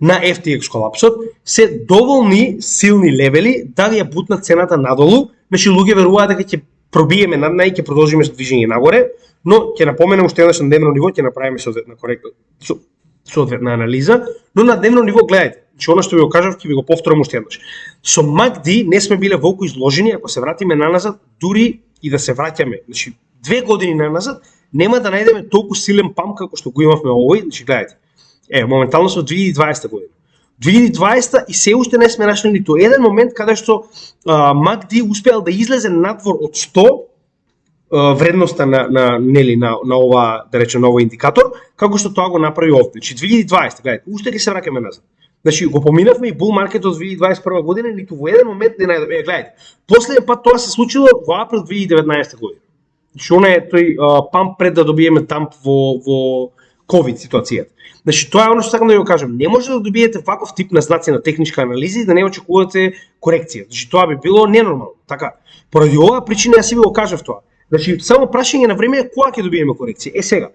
на FTX колапсот се доволни силни левели да ја бутнат цената надолу, значи луѓе веруваат дека ќе пробиеме наднај и ќе продолжиме со движење нагоре, но ќе напоменам уште еднаш на дневно ниво, ќе направиме соодветна анализа, но на дневно ниво гледајте, значи она што ви го кажав ќе ви го повторам уште еднаш. Со MACD не сме биле волку изложени, ако се вратиме наназад, дури и да се враќаме, значи 2 години наназад, нема да најдеме толку силен памп како што го имавме овој, значи гледајте. Моментално со 2020 година. 2020 и се уште не сме нашли ниту еден момент каде што MACD успеал да излезе надвор од 100 вредноста на ова, да речем, на овој индикатор, како што тоа го направи овде. Значи 2020, гледајте, уште ќе се враќаме назад. Значи го поминавме и бул маркет од 2021 година, ниту во еден момент не најдовме. Гледајте, последен пат тоа се случило во април 2019 година. Значи она е тој памп пред да добиеме дамп во COVID ситуацијата. Значи тоа е оно што сакам да ви го кажам. Не може да добиете ваков тип на знаци на техничка анализа и да не очекувате корекција. Значи тоа би било ненормално, така. Поради оваа причина јас си ви го кажав тоа. Значи само прашање на време е кога ќе добиеме корекција. Сега,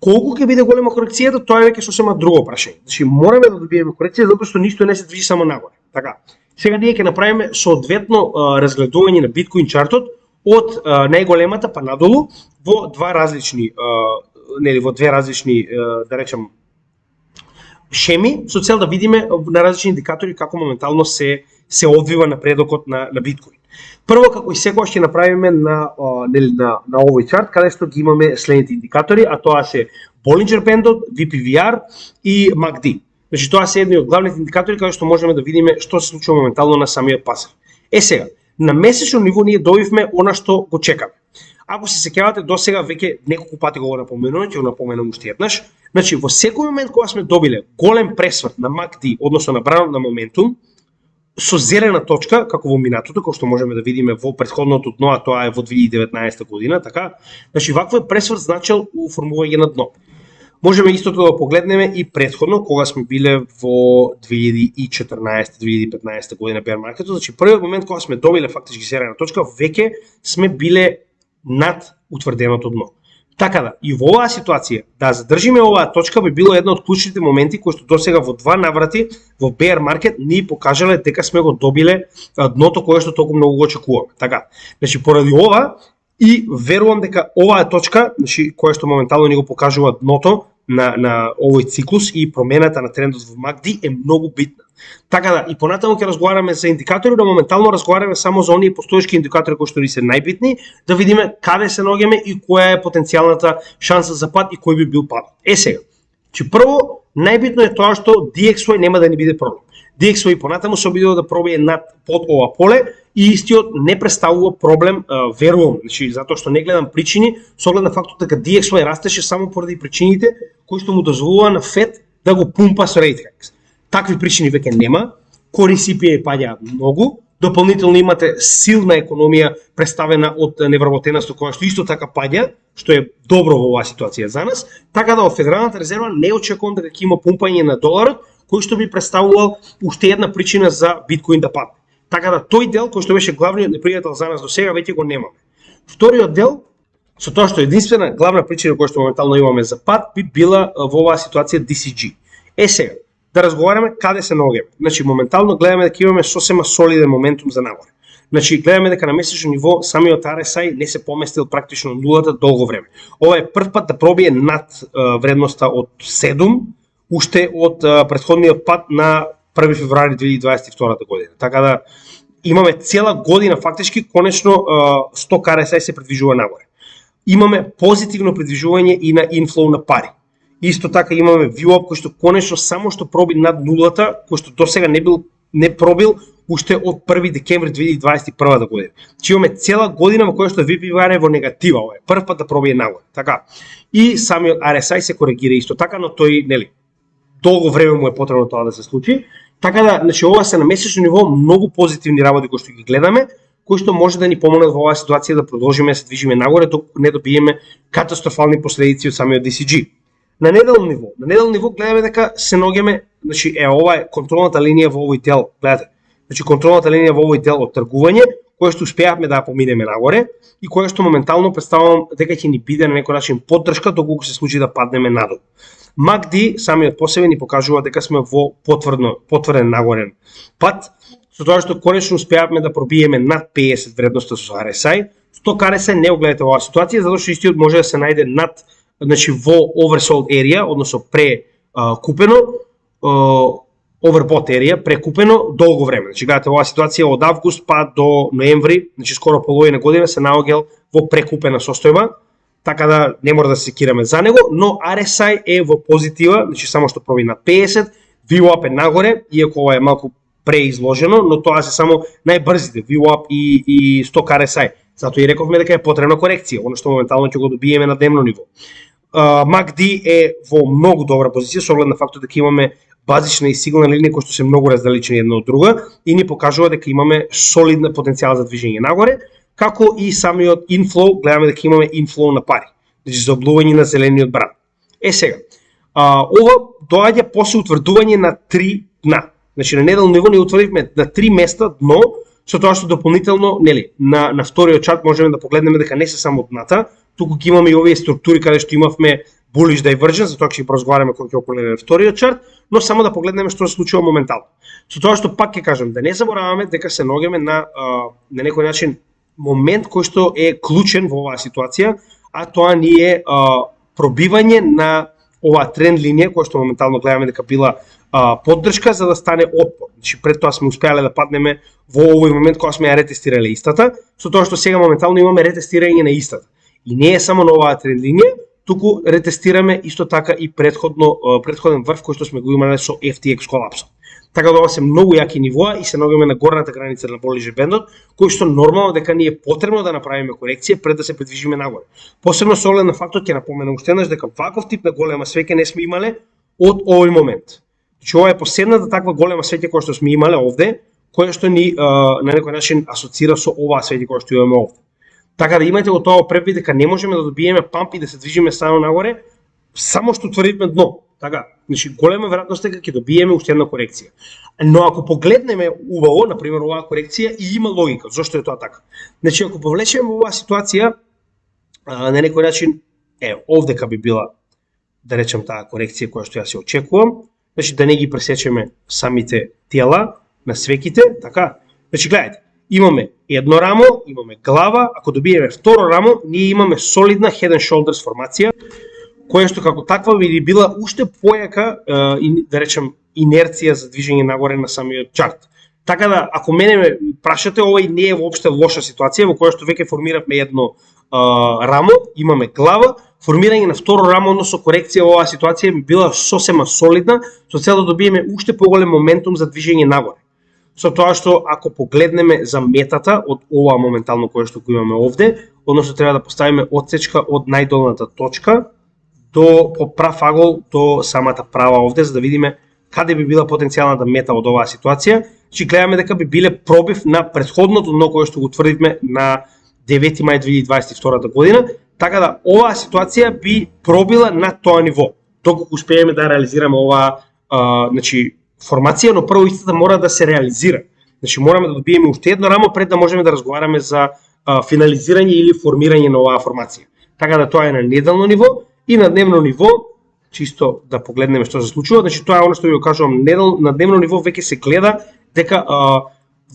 колку ќе биде голема корекцијата, тоа е веќе сосема друго прашање. Значи мораме да добиеме корекција затоа што ништо не се движи само нагоре. Така. Сега ние ќе направиме соодветно разгледување на биткоин чартот од најголемата па надолу во две различни да речем шеми со цел да видиме на различни индикатори како моментално се одвива напредокот на биткоин. Прво, како и секогаш ќе направиме на овој чарт, каде што ги имаме следните индикатори, а тоа се Bollinger Bandот, VPVR и MACD. Значи тоа се едни од главните индикатори каде што можеме да видиме што се случува моментално на самиот пазар. Сега, на месечно ниво ние добивме она што го чекаме. Ако се сеќавате досега веќе неколку пати го напоменувам, ќе го напоменам уште еднаш. Значи во секој момент кога сме добиле голем пресврт на MACD, односно на бранот на моментум, со зелена точка, како во минатото, како што можеме да видиме во претходното дно, а тоа е во 2019 година, така? Значи ваква пресврт значел оформување на дно. Можеме истото да погледнеме и претходно, кога сме биле во 2014-2015 година bear marketот, значи првиот момент кога сме добиле фактички зелена точка, веќе сме биле над утврденото дно. Така да, и во оваа ситуација, да задржиме оваа точка би било една од клучните моменти кои што досега во два наврати во bear market ни покажале дека сме го добиле дното кое што толку многу го очекуваме. Така, значи поради ова и верувам дека оваа точка, значи која што моментално ни го покажува дното на овој циклус и промената на трендот во MACD е многу битна. Така да, и понатаму ќе разговараме за индикатори, но моментално разговараме само за оние постоечки индикатори кои што ни се најбитни, да видиме каде се наоѓаме и која е потенцијалната шанса за пад и кој би бил пад. Сега, че прво, најбитно е тоа што DXY нема да ни биде проблем. DXY понатаму се обидува да пробие под ова поле и истиот не представува проблем, верувам, значи затоа што не гледам причини, со оглед на фактот дека DXY растеше само поради причините кои што му дозволува на Fed да го пумпа со rate hikes. Такви причини веќе нема, core CPI паѓа многу, дополнително имате силна економија представена од невработеност која што исто така паѓа, што е добро во оваа ситуација за нас, така да од Федералната резерва не очекувам дека ќе има пумпање на доларот, кој што би представувал уште една причина за биткоин да падне. Така да тој дел кој што беше главниот непријател за нас до сега веќе го немаме. Вториот дел, со тоа што единствена главна причина која што моментално имаме за пад би била во оваа ситуација DCG. Сега, да разговараме каде се наоѓаме. Значи моментално гледаме дека имаме сосема солиден моментум за нагоре. Значи гледаме дека на месечно ниво самиот RSI не се поместил практично нулата долго време. Ова е прв пат да пробие над вредноста од 7 уште од претходниот пат на 1 февруари 2022 година. Така да имаме цела година фактички конечно сток RSI се придвижува нагоре. Имаме позитивно придвижување и на инфлоу на пари. Исто така имаме VWAP кој што конечно само што проби над нулата, кој што досега не пробил уште од 1 декември 2021 година. Чи имаме цела година во која што VPVR е во негатива, ова е прв пат да пробие нагоре. Така. И самиот RSI се коригира исто така, но тој нели долго време му е потребно тоа да се случи. Така да, значи ова се на месечно ниво многу позитивни работи кои што ги гледаме, кои што може да ни помогнат во оваа ситуација да продолжиме да се движиме нагоре доколку не добиеме катастрофални последици од самиот DCG. На неделно ниво гледаме дека се наоѓаме, значи ова е контролната линија во овој дел, гледате. Значи контролната линија во овој дел од тргување, која што успеавме да ја поминеме нагоре и која што моментално представувам дека ќе ни биде на некој начин поддршка доколку се случи да паднеме надолу. MACD самиот по себе ни покажува дека сме во потврден нагорен пат, со тоа што конечно успеавме да пробиеме над 50 вредноста со RSI. Сток RSI не го гледате оваа ситуација, затоа што истиот може да се најде над, значи во oversold area, односно прекупено, overbought area, прекупено долго време. Значи гледате оваа ситуација од август па до ноември, значи скоро половина година се наоѓал во прекупена состојба, така да не мора да се секираме за него, но RSI е во позитива, значи само што проби над 50, VWAP е нагоре, иако ова е малку преизложено, но тоа се само најбрзите VWAP и сток RSI. Затоа и рековме дека е потребна корекција, оно што моментално ќе го добиеме на дневно ниво. MACD е во многу добра позиција со оглед на фактот дека имаме базична и сигнална линија кои што се многу раздалечени една од друга и ни покажува дека имаме солидна потенцијал за движење нагоре, како и самиот инфлоу, гледаме дека имаме инфлоу на пари, значи заоблување на зелениот бран. Сега, ова доаѓа после утврдување на 3 дна. Значи на неделно ниво ни утврдивме на 3 места дно, со тоа што дополнително, нели, на вториот чарт можеме да погледнеме дека не се само дната, туку ќе имаме и овие структури каде што имавме bullish divergence, затоа ќе проразговараме кога ќе погледнеме вториот чарт, но само да погледнеме што се случува моментално. Со тоа што пак ќе кажам, да не забораваме дека се наоѓаме на некој начин момент кој што е клучен во оваа ситуација, а тоа ни е пробивање на оваа тренд линија која што моментално гледаме дека била поддршка за да стане отпор. Значи пред тоа сме успеале да паднеме во овој момент кога сме ја ретестирале истата, со тоа што сега моментално имаме ретестирање на истата. И не е само на оваа тренд линија, туку ретестираме исто така и претходен врв кој што сме го имале со FTX колапсот. Така да ова се многу јаки нивоа и се наоѓаме на горната граница на Болинџер бендот, кој што нормално дека ни е потребно да направиме корекција пред да се придвижиме нагоре. Посебно со оглед на фактот ќе напоменам уште еднаш дека ваков тип на голема свеќа не сме имале од овој момент. Значи ова е последната таква голема свеќа која што сме имале овде, која што ни на некој начин асоцира со оваа свеќа која што имаме овде. Така да имате го тоа препит дека не можеме да добиеме памп и да се движиме само нагоре, само што тврдиме дно. Така, значи голема веројатност е дека ќе добиеме уште една корекција. Но ако погледнеме убаво, на пример оваа корекција и има логика, зошто е тоа така. Значи ако повлечеме оваа ситуација на некој начин, овдека би била да речем таа корекција која што ја се очекувам, значи да не ги пресечеме самите тела на свеките, така. Значи гледате, имаме едно рамо, имаме глава, ако добиеме второ рамо, ние имаме солидна head and shoulders формација, која што како таква би била уште појака, да речем, инерција за движење нагоре на самиот чарт. Така да, ако мене ме прашате, овој не е воопште лоша ситуација во која што веќе формиравме едно рамо, имаме глава, формирање на второ рамо, односно корекција во оваа ситуација би била сосема солидна, со цел да добиеме уште поголем моментум за движење нагоре. Со тоа што ако погледнеме за метата од оваа моментално која што го имаме овде, односно треба да поставиме отсечка од најдолната точка по прав агол до самата права овде, за да видиме каде би била потенцијалната мета од оваа ситуација. Значи гледаме дека би биле пробив на претходното дно кое што го тврдивме на 9 мај 2022 година, така да оваа ситуација би пробила на тоа ниво. Доколку успееме да реализираме оваа значи формација, но прво истата мора да се реализира. Значи мораме да добиеме уште едно рамо пред да можеме да разговараме за финализирање или формирање на оваа формација. Така да тоа е на неделно ниво и на дневно ниво, чисто да погледнеме што се случува, значи тоа е она што ви го кажувам, на дневно ниво веќе се гледа дека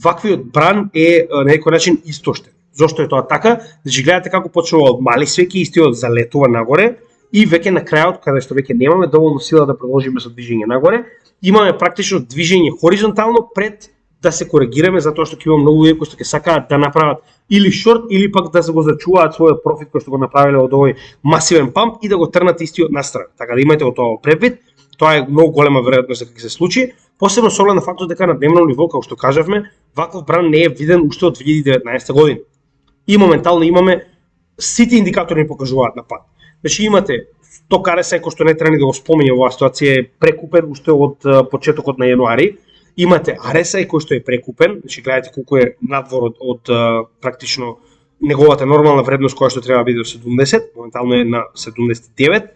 ваквиот бран е на некој начин истоштен. Зошто е тоа така? Значи гледате како почнува од мали свеќи, истиот залетува нагоре и веќе на крајот, каде што веќе немаме доволно сила да продолжиме со движење нагоре, имаме практично движење хоризонтално пред да се коригираме, затоа што ќе има многу луѓе кои што ќе сакаат да направат или шорт или пак да се го зачуваат својот профит кој што го направиле од овој масивен памп и да го трнат истиот настрана. Така да имате од тоа препит, тоа е многу голема веројатност дека ќе се случи, посебно со оглед на фактот дека на дневно ниво, како што кажавме, ваков бран не е виден уште од 2019 година. И моментално имаме сите индикатори ни покажуваат на пат. Значи имате ток RSI кој што не треба ни да го спомење оваа ситуација е прекупен уште од почетокот на јануари. Имате RSI кој што е прекупен, значи гледате колку е надвор од практично неговата нормална вредност која што треба да биде до 70, моментално е на 79.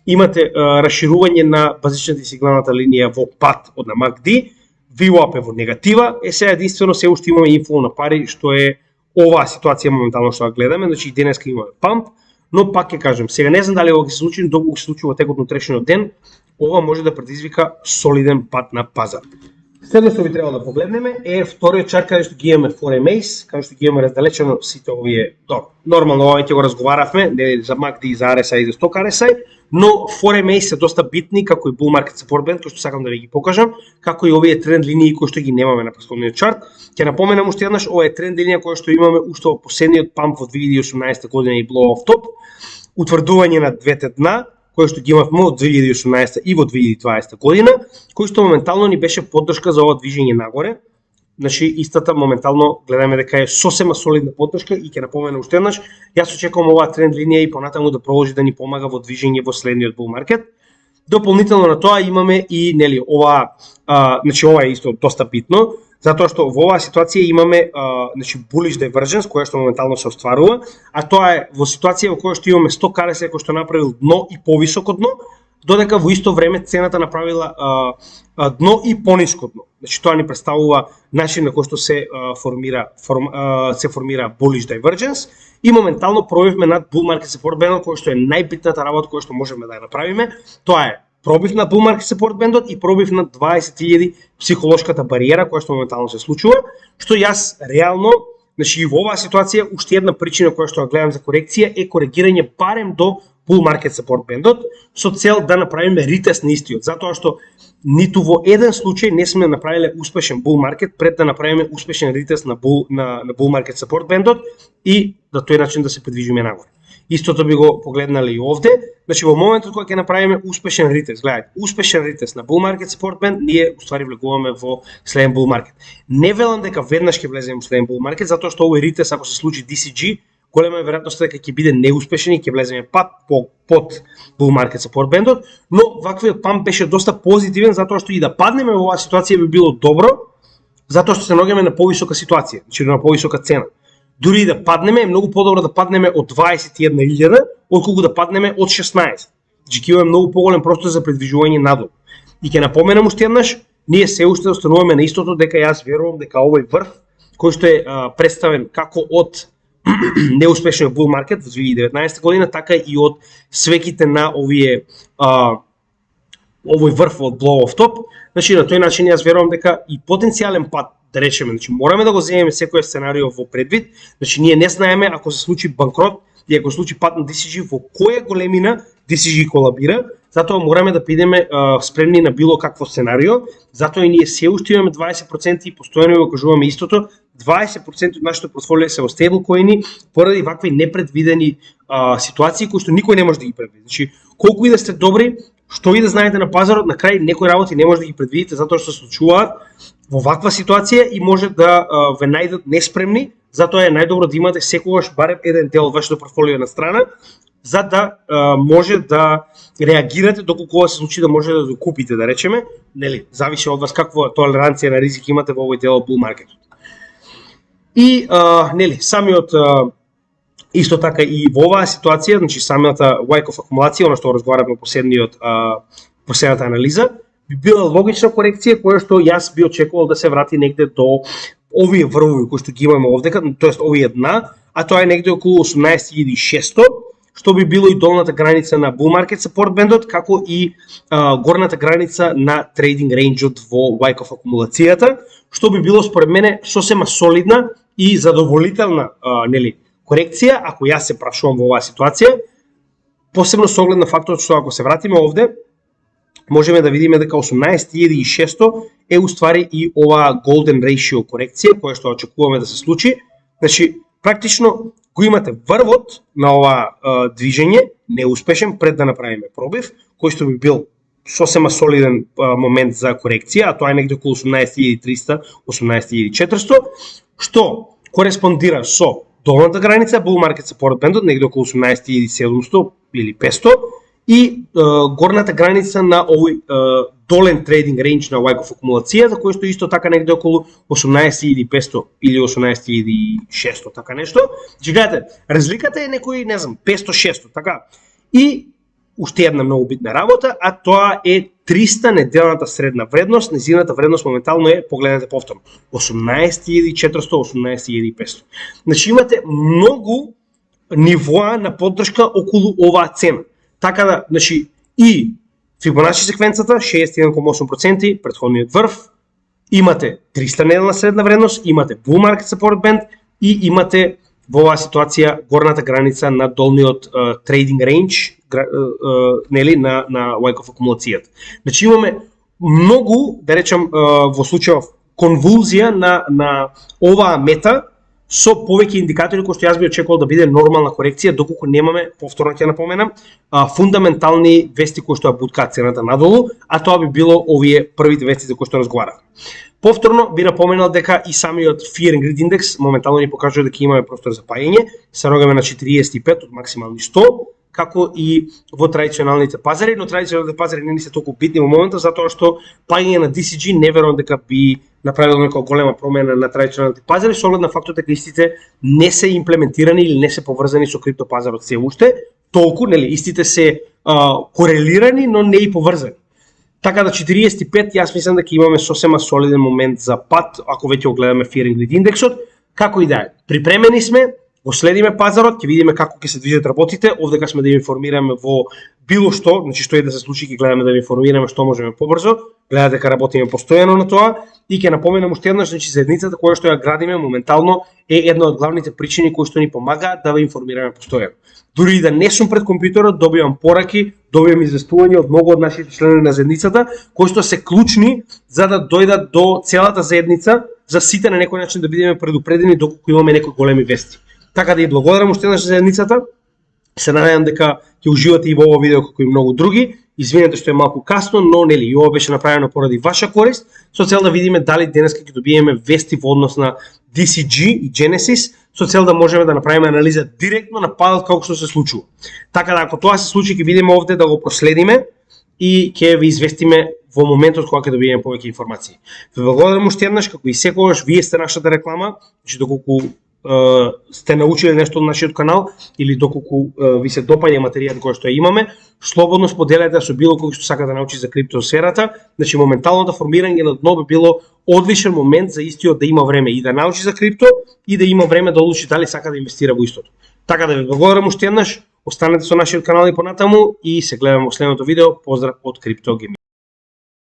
Имате расширување на базичната и сигналната линија во пат од на MACD, VWAP е во негатива, сега единствено се уште имаме инфлоу на пари, што е оваа ситуација моментално што ја гледаме, значи денеска имаме памп, но пак ќе кажем, сега не знам дали ова ќе се случи, но доколку се случи во текот на утрешниот ден, ова може да предизвика солиден пат на пазар. Следно што би требало да погледнеме е вториот чарт каде што ги имаме 4MAs, каде што ги имаме раздалечено сите овие, нормално ова ќе го разговаравме, не за MACD, за RSI и за Stock RSI, но 4MAs се доста битни, како и Bull Market Support Band, кој што сакам да ви ги покажам, како и овие тренд линии кои што ги немаме на претходниот чарт. Ќе напоменам уште еднаш, ова е тренд линија која што имаме уште во последниот памп во 2018 година и blow off top, утврдување на двете дна, кој што ги имавме од 2018 и во 2020 година, кој што моментално ни беше поддршка за ова движење нагоре. Значи истата моментално гледаме дека е сосема солидна поддршка и ќе напоменам уште еднаш, јас очекувам оваа тренд линија и понатаму да продолжи да ни помага во движење во следниот bull market. Дополнително на тоа имаме и нели ова, значи ова е исто доста битно, затоа што во оваа ситуација имаме значи bullish divergence која што моментално се остварува, а тоа е во ситуација во која што имаме Stock RSI кој што направил дно и повисоко дно, додека во исто време цената направила дно и пониско дно. Значи тоа ни представува начин на кој што се формира bullish divergence и моментално пробивме над bull market support band кој што е најбитната работа која што можеме да ја направиме. Тоа е пробив на bull market support band и пробив на 20.000 психолошката бариера која што моментално се случува, што јас реално Значи и во оваа ситуација уште една причина која што ја гледам за корекција е коригирање барем до bull market support бендот со цел да направиме ретест на истиот, затоа што ниту во еден случај не сме направиле успешен bull market пред да направиме успешен ретест на bull market support бендот и да тој начин да се придвижиме нагоре. Истото би го погледнале и овде. Значи во моментот кога ќе направиме успешен ретест, гледајте, успешен ретест на bull market support band, ние уствари влегуваме во следен bull market. Не велам дека веднаш ќе влеземе во следен bull market, затоа што овој ретест ако се случи DCG, голема е веројатноста дека ќе биде неуспешен и ќе влеземе под bull market support бендот, но ваквиот памп беше доста позитивен затоа што и да паднеме во оваа ситуација би било добро, затоа што се наоѓаме на повисока ситуација, значи на повисока цена. Дури и да паднеме, е многу подобро да паднеме од 21.000, отколку да паднеме од 16. Значи ќе имаме многу поголем простор за придвижување надолу. И ќе напоменам уште еднаш, ние се уште остануваме на истото дека јас верувам дека овој врв кој што е представен како од неуспешниот bull market во 2019 година, така и од свеките на овој врв од blow off top. Значи на тој начин јас верувам дека и потенцијален пат, да речеме, значи мораме да го земеме секој сценарио во предвид, значи ние не знаеме ако се случи банкрот и ако се случи пат на DCG во која големина DCG колабира, затоа мораме да бидеме спремни на било какво сценарио, затоа и ние се уште имаме 20% и постојано го кажуваме истото, 20% од нашето портфолио се во стейблкоини поради вакви непредвидени ситуации кои што никој не може да ги предвиди. Значи колку и да сте добри, што и да знаете на пазарот, на крај некои работи не може да ги предвидите затоа што се случуваат во ваква ситуација и може да ве најдат неспремни, затоа е најдобро да имате секогаш барем еден дел од вашето портфолио на страна, за да може да реагирате доколку се случи да може да го купите, да речеме, нели, зависи од вас каква толеранција на ризик имате во овој дел од bull маркетот. И нели, самиот исто така и во оваа ситуација, значи самата Wyckoff акумулација, она што разговараме последната анализа, би била логична корекција која што јас би очекувал да се врати негде до овие врвови кои што ги имаме овдека, тоест овие дна, а тоа е негде околу 18.600, што би било и долната граница на bull market support бендот, како и горната граница на trading range-от во Wyckoff акумулацијата, што би било според мене сосема солидна и задоволителна нели корекција, ако јас се прашувам во оваа ситуација, посебно со оглед на фактот што ако се вратиме овде, можеме да видиме дека 18.600 е уствари и оваа golden ratio корекција која што очекуваме да се случи. Значи, практично го имате врвот на оваа движење, неуспешен пред да направиме пробив, кој што би бил сосема солиден момент за корекција, а тоа е негде околу 18.300, 18.400, што кореспондира со долната граница bull market support бендот негде околу 18.700 или 500 и горната граница на овој долен трейдинг рейндж на Wyckoff акумулацијата, кој што исто така негде околу 18.500 или 18.600, така нешто. Значи гледате, разликата е некои, не знам, 500-600, така. И уште една многу битна работа, а тоа е 300 неделната средна вредност, незината вредност моментално е, погледнете повторно, 18.400, 18.500. Значи имате многу нивоа на поддршка околу оваа цена. Така да, значи и Фибоначи секвенцата 61,8%, претходниот врв, имате 300 неделна средна вредност, имате bull market support band и имате во оваа ситуација горната граница на долниот trading range нели на Wyckoff акумулацијата. Значи имаме многу, да речам во случајов конвулзија на оваа мета со повеќе индикатори кои што јас би очекувал да биде нормална корекција доколку немаме, повторно ќе напоменам, фундаментални вести кои што ја буткаат цената надолу, а тоа би било овие првите вести за кои што разговарав. Повторно би напоменал дека и самиот Fear and Greed Index моментално ни покажува дека имаме простор за паѓање, се рогаме на 45 од максимални 100, како и во традиционалните пазари, но традиционалните пазари не ни се толку битни во моментот затоа што паѓање на DCG не верувам дека би направило некоја голема промена на традиционалните пазари со оглед на фактот дека истите не се имплементирани или не се поврзани со криптопазарот се уште, толку, нели, истите се корелирани, но не и поврзани. Така да 45, јас мислам дека имаме сосема солиден момент за пат, ако веќе го гледаме Fear and Greed индексот, како и да е. Припремени сме, го следиме пазарот, ќе видиме како ќе се движат работите, овдека сме да ви информираме во било што, значи што е да се случи, ќе гледаме да ви информираме што можеме побрзо, гледате дека работиме постојано на тоа и ќе напоменам уште еднаш, значи заедницата која што ја градиме моментално е една од главните причини кои што ни помагаат да ве информираме постојано. Дури и да не сум пред компјутерот, добивам пораки, добивам известување од многу од нашите членови на заедницата кои што се клучни за да дојдат до целата заедница, за сите на некој начин да бидеме предупредени доколку имаме некои големи вести. Така да и благодарам уште еднаш за заедницата. Се надевам дека ќе уживате и во ово видео како и многу други. Извинете што е малку касно, но нели и ова беше направено поради ваша корист, со цел да видиме дали денеска ќе добиеме вести во однос на DCG и Genesis, со цел да можеме да направиме анализа директно на падот како што се случува. Така да ако тоа се случи ќе видиме овде да го проследиме и ќе ви известиме во моментот кога ќе добиеме повеќе информации. Ве благодарам уште еднаш, како и секогаш вие сте нашата реклама, значи доколку сте научиле нешто од нашиот канал или доколку ви се допаѓа материјат кој што имаме, слободно споделете со било кој што сака да научи за криптосферата. Значи моменталното формирање на дно би било одличен момент за истиот да има време и да научи за крипто и да има време да одлучи дали сака да инвестира во истото. Така да ви благодарам уште еднаш, останете со нашиот канал и понатаму и се гледаме во следното видео. Поздрав од CryptoGaming.